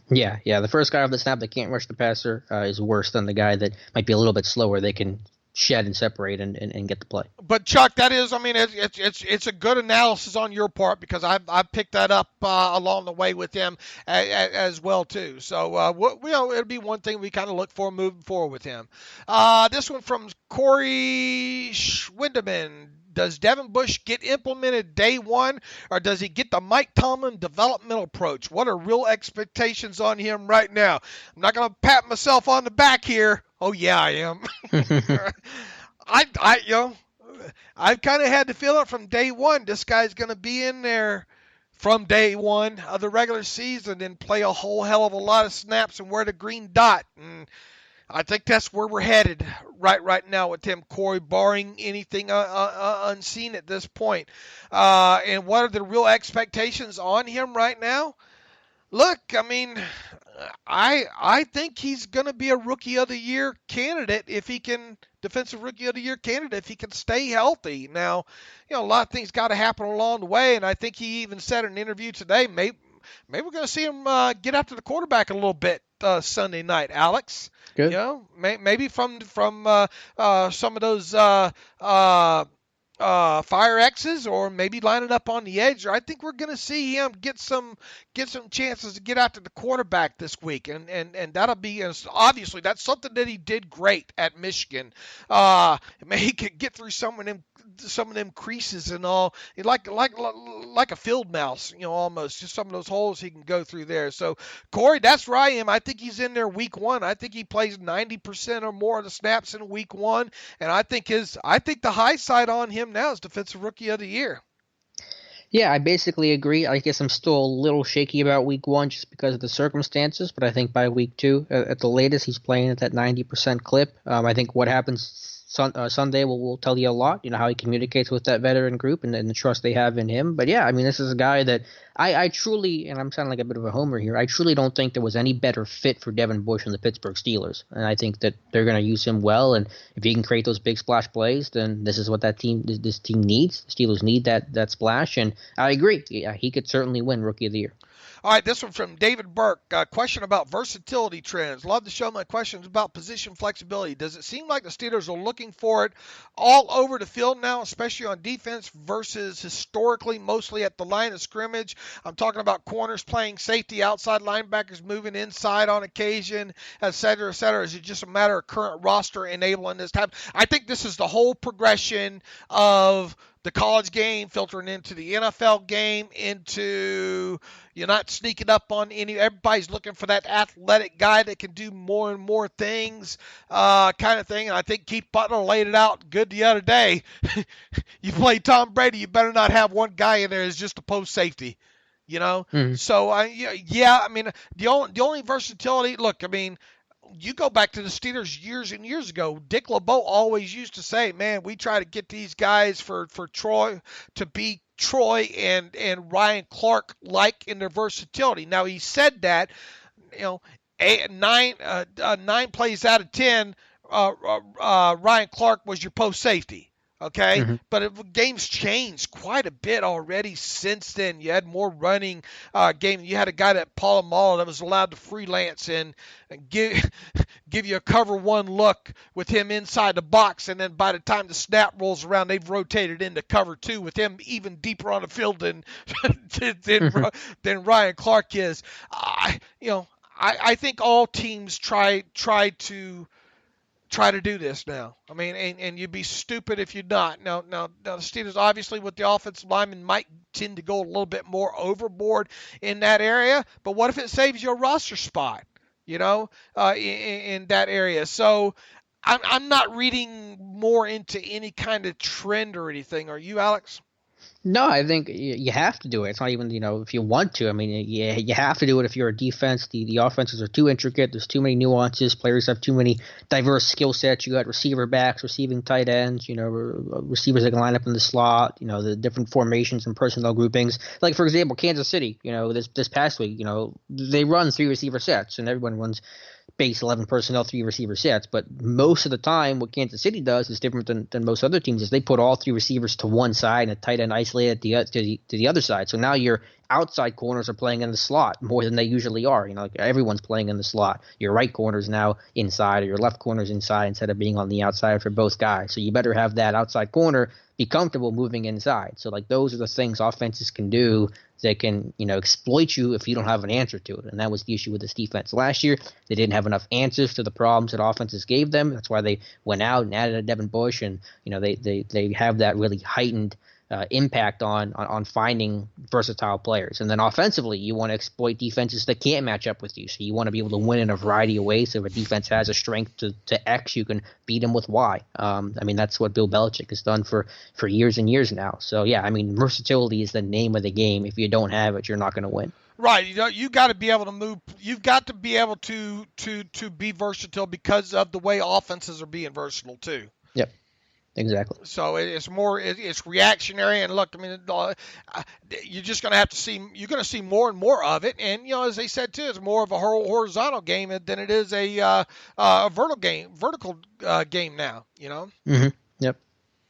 Yeah. The first guy off the snap that can't rush the passer is worse than the guy that might be a little bit slower. They can shed and separate and get the play. But Chuck, that is, I mean, it's a good analysis on your part because I've picked that up along the way with him as well too. So it'll be one thing we kind of look for moving forward with him. This one from Corey Schwindeman. Does Devin Bush get implemented day one, or does he get the Mike Tomlin developmental approach? What are real expectations on him right now? I'm not going to pat myself on the back here. Oh yeah, I am. I've kind of had to feel it from day one. This guy's going to be in there from day one of the regular season and play a whole hell of a lot of snaps and wear the green dot. And I think that's where we're headed right now with him, Corey, barring anything unseen at this point. And what are the real expectations on him right now? Look, I mean, I think he's going to be a Rookie of the Year candidate Defensive Rookie of the Year candidate if he can stay healthy. Now, a lot of things got to happen along the way, and I think he even said in an interview today, maybe we're going to see him get after the quarterback a little bit Sunday night, Alex. Good. Maybe from some of those fire X's, or maybe lining up on the edge. Or I think we're going to see him get some chances to get after the quarterback this week, and that'll be obviously that's something that he did great at Michigan. He could get through some of them creases and all, like a field mouse, almost just some of those holes he can go through there. So Corey, that's where I am. I think he's in there week one. I think he plays 90% or more of the snaps in week one, and I think the high side on him now is Defensive Rookie of the Year. Yeah, I basically agree. I guess I'm still a little shaky about week one just because of the circumstances, but I think by week two, at the latest, he's playing at that 90% clip. I think what happens Sunday will tell you a lot, how he communicates with that veteran group and the trust they have in him. But yeah, I mean, this is a guy that I truly, and I'm sounding like a bit of a homer here, I truly don't think there was any better fit for Devin Bush than the Pittsburgh Steelers. And I think that they're going to use him well. And if he can create those big splash plays, then this is what this team needs. The Steelers need that splash. And I agree. Yeah, he could certainly win Rookie of the Year. All right, this one from David Burke. Question about versatility trends. Love to show my questions about position flexibility. Does it seem like the Steelers are looking for it all over the field now, especially on defense versus historically mostly at the line of scrimmage? I'm talking about corners playing safety, outside linebackers moving inside on occasion, et cetera, et cetera. Is it just a matter of current roster enabling this type? I think this is the whole progression of the college game filtering into the NFL game, into you're not sneaking up on everybody's looking for that athletic guy that can do more and more things, kind of thing. And I think Keith Butler laid it out good the other day. You play Tom Brady, you better not have one guy in there as just a post safety, Mm-hmm. So I mean, the only versatility. Look, I mean, you go back to the Steelers years and years ago, Dick LeBeau always used to say, man, we try to get these guys for Troy to be Troy and Ryan Clark like in their versatility. Now, he said that, 9 plays out of 10, Ryan Clark was your post safety. Okay, mm-hmm. But games changed quite a bit already since then. You had more running game. You had a guy that Polamalu that was allowed to freelance and give you a cover one look with him inside the box, and then by the time the snap rolls around, they've rotated into cover two with him even deeper on the field than Ryan Clark is. I think all teams try to do this now. I mean, and you'd be stupid if you're not. Now the Steelers, obviously, with the offensive linemen, might tend to go a little bit more overboard in that area. But what if it saves you a roster spot, in that area? So I'm not reading more into any kind of trend or anything. Are you, Alex? No, I think you have to do it. It's not even, if you want to. I mean, you have to do it if you're a defense. The offenses are too intricate. There's too many nuances. Players have too many diverse skill sets. You got receiver backs, receiving tight ends, receivers that can line up in the slot, the different formations and personnel groupings. Like, for example, Kansas City, this past week, they run 3 receiver sets, and everyone runs base 11 personnel, 3 receiver sets. But most of the time, what Kansas City does is different than most other teams. Is they put all 3 receivers to one side and a tight end isolated isolated to the other side. So now your outside corners are playing in the slot more than they usually are. Like everyone's playing in the slot. Your right corner's now inside, or your left corner's inside instead of being on the outside for both guys. So you better have that outside corner be comfortable moving inside. So like those are the things offenses can do that can, exploit you if you don't have an answer to it. And that was the issue with this defense last year. They didn't have enough answers to the problems that offenses gave them. That's why they went out and added a Devin Bush, and they have that really heightened impact on finding versatile players. And then offensively, you want to exploit defenses that can't match up with you. So you want to be able to win in a variety of ways. So if a defense has a strength to X, you can beat them with Y. That's what Bill Belichick has done for years and years now. So yeah, versatility is the name of the game. If you don't have it, you're not going to win. Right, you got to be able to move. You've got to be able to be versatile because of the way offenses are being versatile too. Yep. Exactly. So it's reactionary, and look, you're just going to have to see. You're going to see more and more of it, and as they said too, it's more of a horizontal game than it is a vertical game now. Mm-hmm. Yep.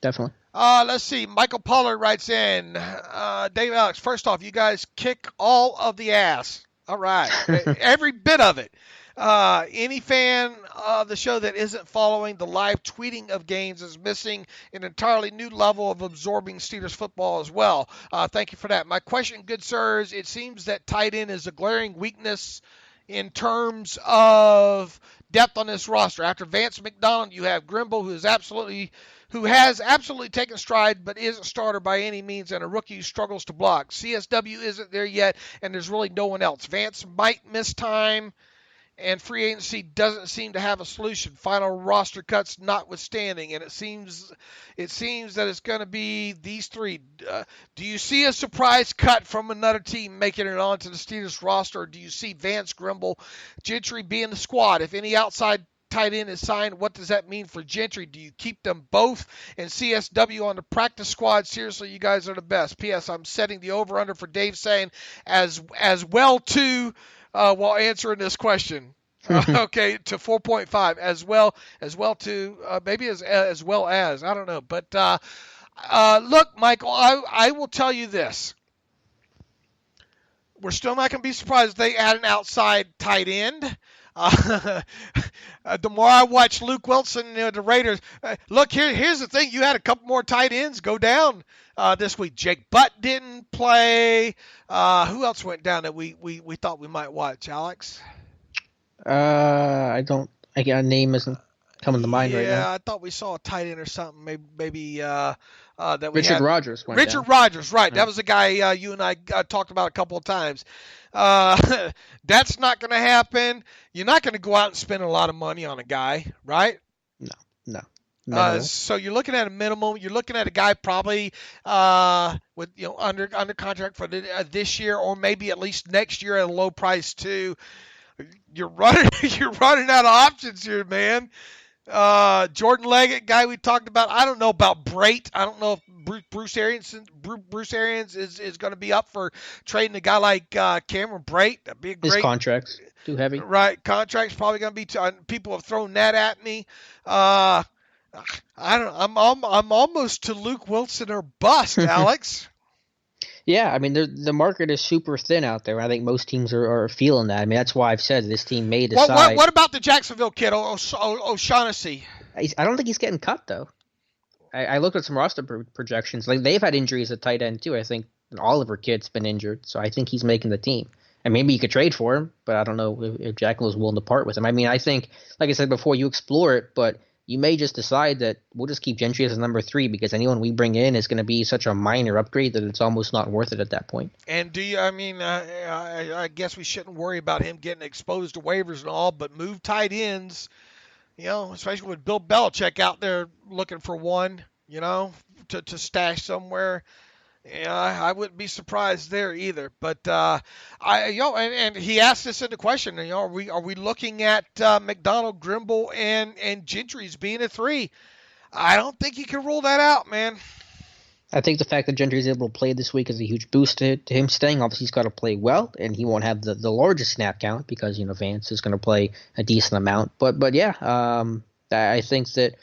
Definitely. Let's see. Michael Pollard writes in, Dave, Alex. First off, you guys kick all of the ass. All right, every bit of it. Any fan of the show that isn't following the live tweeting of games is missing an entirely new level of absorbing Steelers football as well. Thank you for that. My question, good sirs, it seems that tight end is a glaring weakness in terms of depth on this roster. After Vance McDonald, you have Grimble, who has absolutely taken stride, but isn't a starter by any means, and a rookie who struggles to block. CSW isn't there yet, and there's really no one else. Vance might miss time, and free agency doesn't seem to have a solution. Final roster cuts notwithstanding, and it seems that it's going to be these three. Do you see a surprise cut from another team making it onto the Steelers roster, or do you see Vance, Grimble, Gentry being the squad? If any outside tight end is signed, what does that mean for Gentry? Do you keep them both and CSW on the practice squad? Seriously, you guys are the best. P.S. I'm setting the over-under for Dave saying as well too while answering this question. Okay, to 4.5 as well too, maybe as well as, I don't know. But look, Michael, I will tell you this. We're still not going to be surprised if they add an outside tight end. The more I watch Luke Wilson, the Raiders, look, here's the thing. You had a couple more tight ends go down this week. Jake Butt didn't play. Who else went down that we thought we might watch, Alex? A name isn't coming to mind right now. Yeah, I thought we saw a tight end or something. Maybe that we Richard Rodgers went Richard down. Rodgers, right. That was a guy you and I talked about a couple of times. That's not going to happen. You're not going to go out and spend a lot of money on a guy, right? No. So you're looking at a minimum. You're looking at a guy probably with under contract for this year, or maybe at least next year at a low price too. You're running out of options here, man. Jordan Leggett, guy we talked about. I don't know about Brait. I don't know if Bruce Arians is going to be up for trading a guy like Cameron Brait. That'd be a great. His contract's too heavy. Right, contract's probably going to be. People have thrown that at me. I don't. I'm almost to Luke Wilson or bust, Alex. Yeah, the market is super thin out there. I think most teams are feeling that. That's why I've said this team may decide. What about the Jacksonville kid, O'Shaughnessy? I don't think he's getting cut, though. I looked at some roster projections. Like, they've had injuries at tight end, too. I think an Oliver kid's been injured, so I think he's making the team. And maybe you could trade for him, but I don't know if Jacksonville's willing to part with him. I think, like I said before, you explore it, but you may just decide that we'll just keep Gentry as a number 3 because anyone we bring in is going to be such a minor upgrade that it's almost not worth it at that point. And do you? I guess we shouldn't worry about him getting exposed to waivers and all, but move tight ends, especially with Bill Belichick out there looking for one, to stash somewhere. Yeah, I wouldn't be surprised there either. But and he asked this in the question. Are we looking at McDonald, Grimble, and Gentry's being a 3? I don't think you can rule that out, man. I think the fact that Gentry is able to play this week is a huge boost to him staying. Obviously, he's got to play well, and he won't have the largest snap count because Vance is going to play a decent amount. But yeah, I think that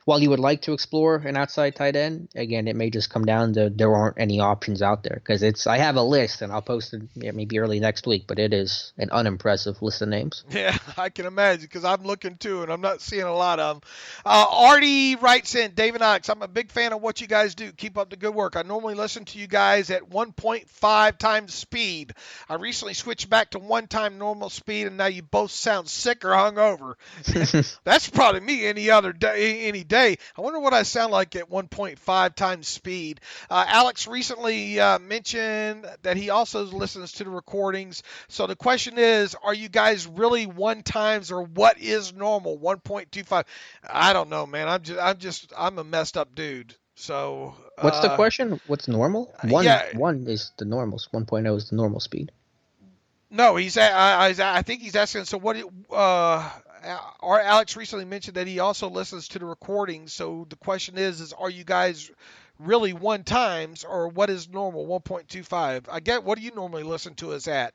while you would like to explore an outside tight end, again, it may just come down to there aren't any options out there because I have a list and I'll post it maybe early next week, but it is an unimpressive list of names. Yeah, I can imagine because I'm looking too and I'm not seeing a lot of them. Artie writes in, David Alex, I'm a big fan of what you guys do. Keep up the good work. I normally listen to you guys at 1.5 times speed. I recently switched back to 1 time normal speed and now you both sound sick or hungover. That's probably me any day. I wonder what I sound like at 1.5 times speed. Alex recently mentioned that he also listens to the recordings. So the question is, are you guys really 1 times or what is normal? 1.25. I don't know, man. I'm a messed up dude. So what's the question? What's normal? One is the normal. 1.0 is the normal speed. No, I think he's asking. So what? Alex recently mentioned that he also listens to the recordings. So the question is are you guys really 1 times or what is normal? 1.25. I get. What do you normally listen to us at?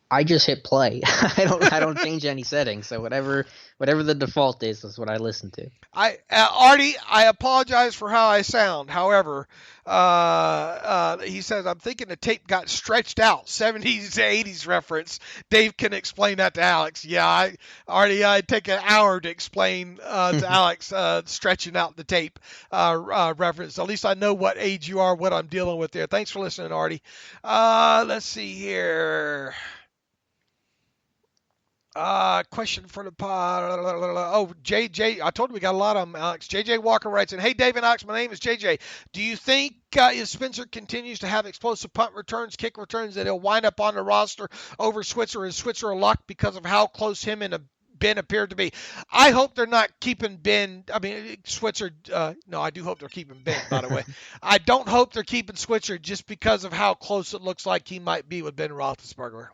I just hit play. I don't change any settings. So whatever the default is, that's what I listen to. Artie, I apologize for how I sound. However, he says, I'm thinking the tape got stretched out. 70s to 80s reference. Dave can explain that to Alex. Yeah, Artie, I'd take an hour to explain to Alex stretching out the tape reference. At least I know what age you are, what I'm dealing with there. Thanks for listening, Artie. Let's see here. Question for the pod. Oh, JJ. I told you we got a lot of them, Alex. JJ Walker writes in, hey, Dave and Alex, my name is JJ. Do you think if Spencer continues to have explosive punt returns, kick returns, that he'll wind up on the roster over Switzer? Is Switzer a lock because of how close him and Ben appeared to be? I hope they're not keeping Ben. I mean, Switzer. No, I do hope they're keeping Ben, by the way. I don't hope they're keeping Switzer just because of how close it looks like he might be with Ben Roethlisberger.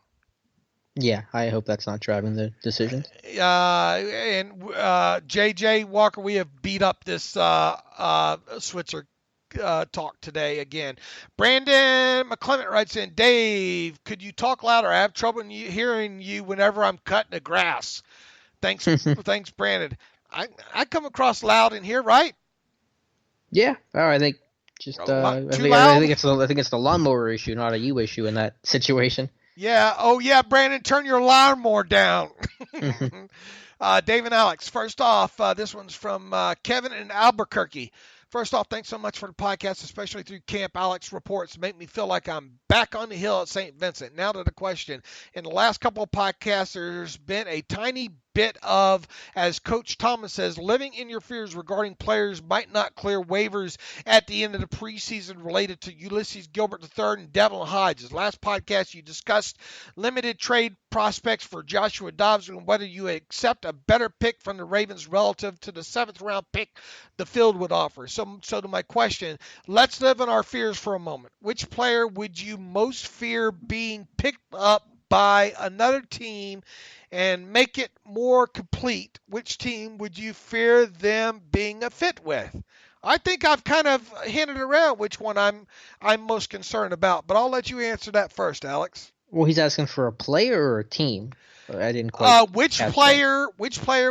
Yeah, I hope that's not driving the decision. And J.J. Walker, we have beat up this Switzer talk today again. Brandon McClement writes in, Dave, could you talk louder? I have trouble hearing you whenever I'm cutting the grass. Thanks, thanks, Brandon. I come across loud in here, right? Yeah. Oh, I think just I think it's the lawnmower issue, not a you issue in that situation. Yeah. Oh, yeah, Brandon, turn your lawnmower down. Dave and Alex, first off, this one's from Kevin in Albuquerque. First off, thanks so much for the podcast, especially through camp. Alex reports make me feel like I'm back on the hill at St. Vincent. Now to the question. In the last couple of podcasts, there's been a tiny bit of, as Coach Tomlin says, living in your fears regarding players might not clear waivers at the end of the preseason related to Ulysses Gilbert III and Devlin Hodges. Last podcast, you discussed limited trade prospects for Joshua Dobbs and whether you accept a better pick from the Ravens relative to the 7th round pick the field would offer. So to my question, let's live in our fears for a moment. Which player would you most fear being picked up by another team and make it more complete? Which team would you fear them being a fit with? I think I've kind of hinted around which one I'm most concerned about, but I'll let you answer that first, Alex. Well, he's asking for a player or a team. I didn't quite. Which player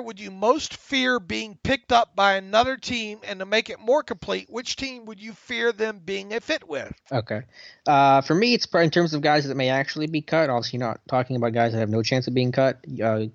would you most fear being picked up by another team, and to make it more complete, which team would you fear them being a fit with? Okay. For me, it's in terms of guys that may actually be cut. Obviously, not talking about guys that have no chance of being cut.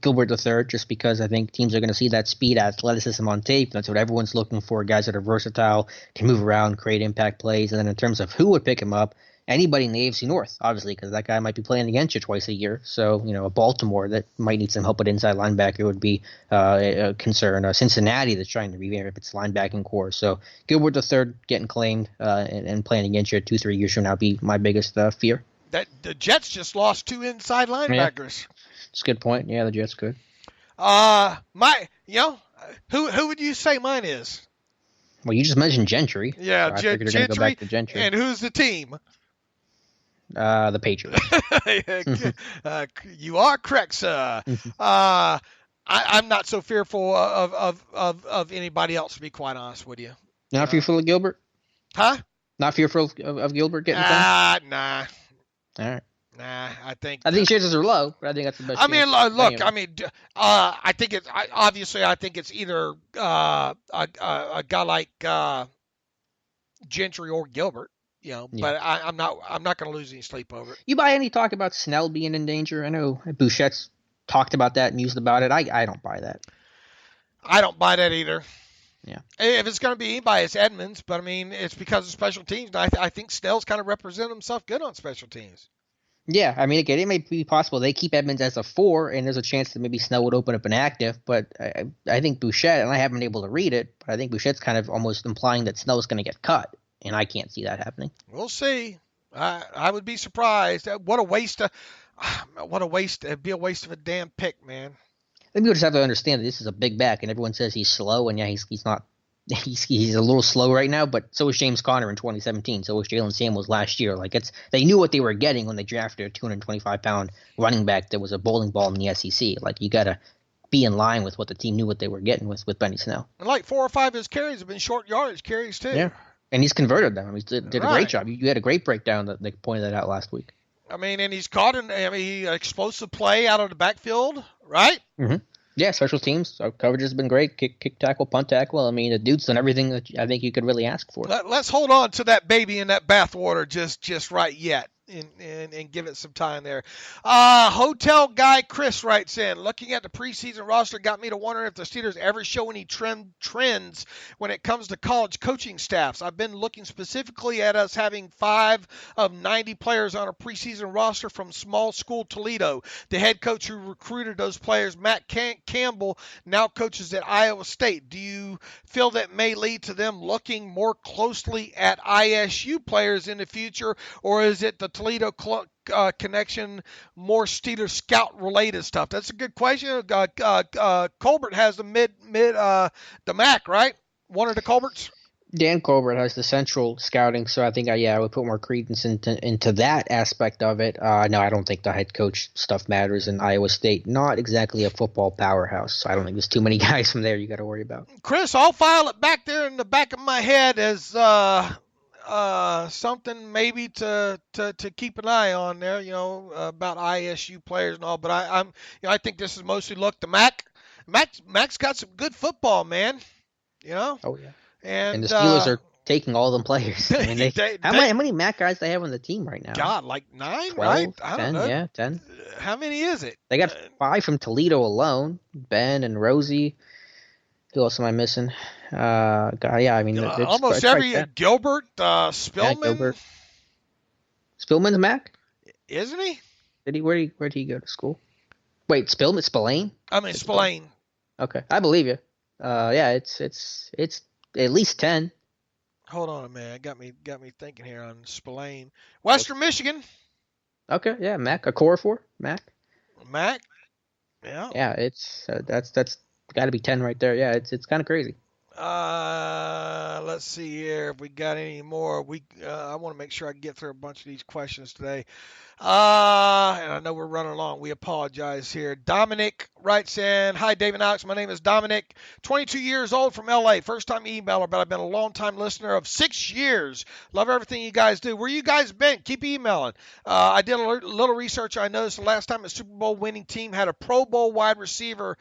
Gilbert III, just because I think teams are going to see that speed, athleticism on tape. That's what everyone's looking for. Guys that are versatile, can move around, create impact plays. And then in terms of who would pick him up, anybody in the AFC North, obviously, because that guy might be playing against you twice a year. So, a Baltimore that might need some help at inside linebacker would be a concern. Cincinnati that's trying to revamp its linebacking core. So, Gilbert III getting claimed and playing against you 2-3 years from now would be my biggest fear. That the Jets just lost 2 inside linebackers. Yeah. That's a good point. Yeah, the Jets could. Who would you say mine is? Well, you just mentioned Gentry. Yeah, so I figured you're going to go back to Gentry. And who's the team? The Patriots. You are correct, sir. I'm not so fearful of anybody else, to be quite honest with you. Not fearful of Gilbert? Huh? Not fearful of Gilbert getting done? Nah. All right. Nah, I think chances are low, but I think that's the best. I mean, chance. look, Anyway. I mean, I think it's obviously. I think it's either a guy like Gentry or Gilbert. Yeah. But I'm not going to lose any sleep over it. You buy any talk about Snell being in danger? I know Bouchette's talked about that, mused about it. I don't buy that. I don't buy that either. Yeah. If it's going to be anybody, it's Edmonds. But I mean, it's because of special teams. I think Snell's kind of represented himself good on special teams. Yeah, I mean, again, it may be possible they keep Edmonds as a 4, and there's a chance that maybe Snell would open up an active. But I think Bouchette, and I haven't been able to read it, but I think Bouchette's kind of almost implying that Snell's going to get cut, and I can't see that happening. We'll see. I would be surprised. What a waste! It'd be a waste of a damn pick, man. I think people just have to understand that this is a big back, and everyone says he's slow, and yeah, he's not. He's a little slow right now, but so was James Conner in 2017. So was Jalen Samuels last year. They knew what they were getting when they drafted a 225-pound running back that was a bowling ball in the SEC. Like, you got to be in line with what the team knew what they were getting with Benny Snell. And like 4 or 5 of his carries have been short yardage carries too. Yeah, and he's converted them. He did a great job. You had a great breakdown that they pointed that out last week. I mean, and he's caught he explosive play out of the backfield, right? Mm-hmm. Yeah, special teams. Our coverage has been great. Kick tackle, punt tackle. I mean, the dude's done everything that I think you could really ask for. Let's hold on to that baby in that bathwater just right yet. And give it some time there. Hotel guy Chris writes in, looking at the preseason roster got me to wonder if the Steelers ever show any trends when it comes to college coaching staffs. I've been looking specifically at us having 5 of 90 players on a preseason roster from small school Toledo. The head coach who recruited those players, Matt Campbell, now coaches at Iowa State. Do you feel that may lead to them looking more closely at ISU players in the future, or is it the Toledo connection more Steelers scout related stuff? That's a good question. Colbert has the MAC, right? One of the Colberts. Dan Colbert has the central scouting, so I think I would put more credence into that aspect of it. No, I don't think the head coach stuff matters in Iowa State. Not exactly a football powerhouse, so I don't think there's too many guys from there you got to worry about. Chris, I'll file it back there in the back of my head as something maybe to keep an eye on there, about ISU players and all. But I think this is mostly look the Mac's got some good football, man. Oh yeah. And the Steelers are taking all them players. I mean, how many MAC guys they have on the team right now? God, like 9, 12, right? I 10, don't know. Yeah, 10. How many is it? They got 5 from Toledo alone. Ben and Rosie. Who else am I missing? I mean, almost every Gilbert, Spillman. Yeah, Gilbert. Spillman's MAC, isn't he? Where did he go to school? Wait, Spillane? I mean, Spillane. Okay, I believe you. Yeah, it's at least 10. Hold on a minute, got me thinking here on Spillane, Western Michigan. Okay, yeah, MAC, a core for MAC. Yeah. Yeah, it's that's got to be 10 right there. Yeah, it's kind of crazy. Let's see here if we got any more. I want to make sure I can get through a bunch of these questions today. And I know we're running along. We apologize here. Dominic writes in, hi, Dave and Alex. My name is Dominic, 22 years old from L.A. First time emailer, but I've been a long-time listener of 6 years. Love everything you guys do. Where you guys been? Keep emailing. I did a little research. I noticed the last time a Super Bowl winning team had a Pro Bowl wide receiver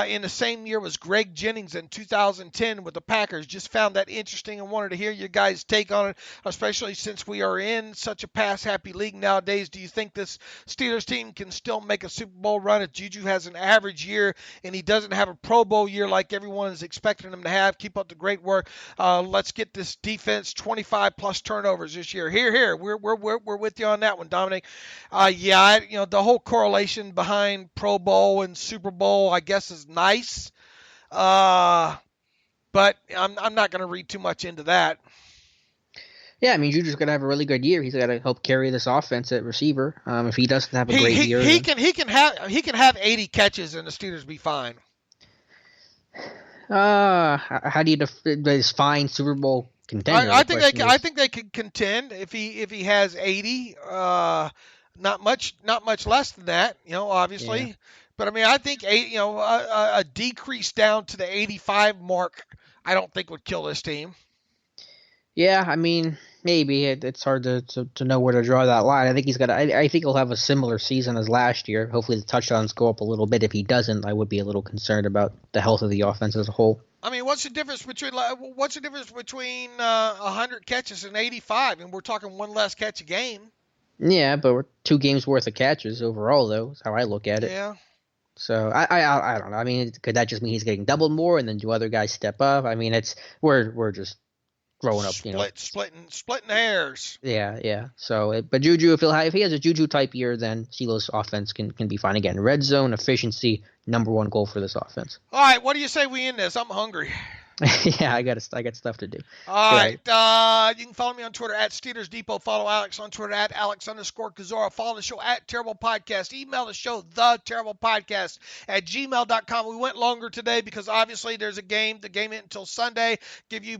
in the same year was Greg Jennings in 2010 with the Packers. Just found that interesting and wanted to hear your guys' take on it, especially since we are in such a pass-happy league nowadays. Do you think this Steelers team can still make a Super Bowl run if Juju has an average year and he doesn't have a Pro Bowl year like everyone is expecting him to have? Keep up the great work. Let's get this defense 25-plus turnovers this year. Here. We're with you on that one, Dominic. The whole correlation behind Pro Bowl and Super Bowl, I guess, is nice. But I'm not going to read too much into that. Yeah, I mean, Juju's going to have a really good year. He's got to help carry this offense at receiver. If he doesn't have a great year, he can have 80 catches and the Steelers be fine. How do you define Super Bowl contender? I think they could contend if he has 80. Not much less than that, obviously. Yeah. But I mean, I think a decrease down to the 85 mark, I don't think would kill this team. Yeah, I mean, maybe it's hard to know where to draw that line. I think he's got. I think he'll have a similar season as last year. Hopefully, the touchdowns go up a little bit. If he doesn't, I would be a little concerned about the health of the offense as a whole. I mean, what's the difference between 100 catches and 85? And we're talking one less catch a game. Yeah, but we're 2 games worth of catches overall, though. Is how I look at it. Yeah. So I don't know. I mean, could that just mean he's getting doubled more, and then do other guys step up? I mean, we're just growing up, Splitting hairs. Yeah. So, but Juju, if he has a Juju type year, then Steelers offense can be fine again. Red zone efficiency, number one goal for this offense. All right, what do you say we end this? I'm hungry. Yeah, I got stuff to do. All right. You can follow me on Twitter at Steelers Depot. Follow Alex on Twitter at Alex_Kozora. Follow the show at Terrible Podcast. Email the show, theterriblepodcast at gmail.com. We went longer today because obviously there's a game. The game isn't until Sunday. Give you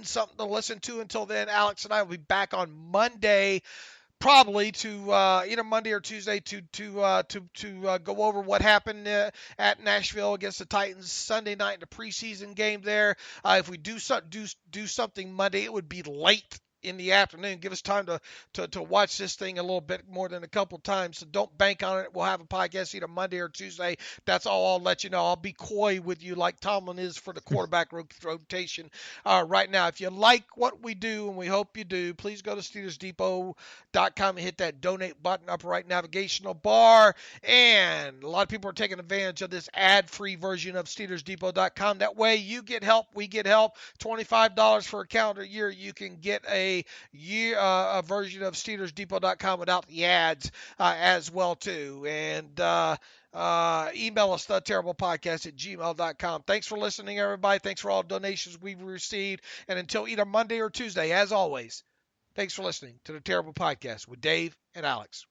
something to listen to until then. Alex and I will be back on Monday. Probably to either Monday or Tuesday to go over what happened at Nashville against the Titans Sunday night in the preseason game there. If we do something Monday, it would be late in the afternoon. Give us time to watch this thing a little bit more than a couple times. So don't bank on it. We'll have a podcast either Monday or Tuesday. That's all I'll let you know. I'll be coy with you like Tomlin is for the quarterback rotation right now. If you like what we do, and we hope you do, please go to SteelersDepot.com and hit that donate button, upper right navigational bar. And a lot of people are taking advantage of this ad-free version of SteelersDepot.com. That way you get help, we get help. $25 for a calendar year. You can get a version of SteelersDepot.com without the ads as well too. And email us theterriblepodcast at gmail.com. Thanks for listening, everybody. Thanks for all donations we've received. And until either Monday or Tuesday, as always, thanks for listening to the Terrible Podcast with Dave and Alex.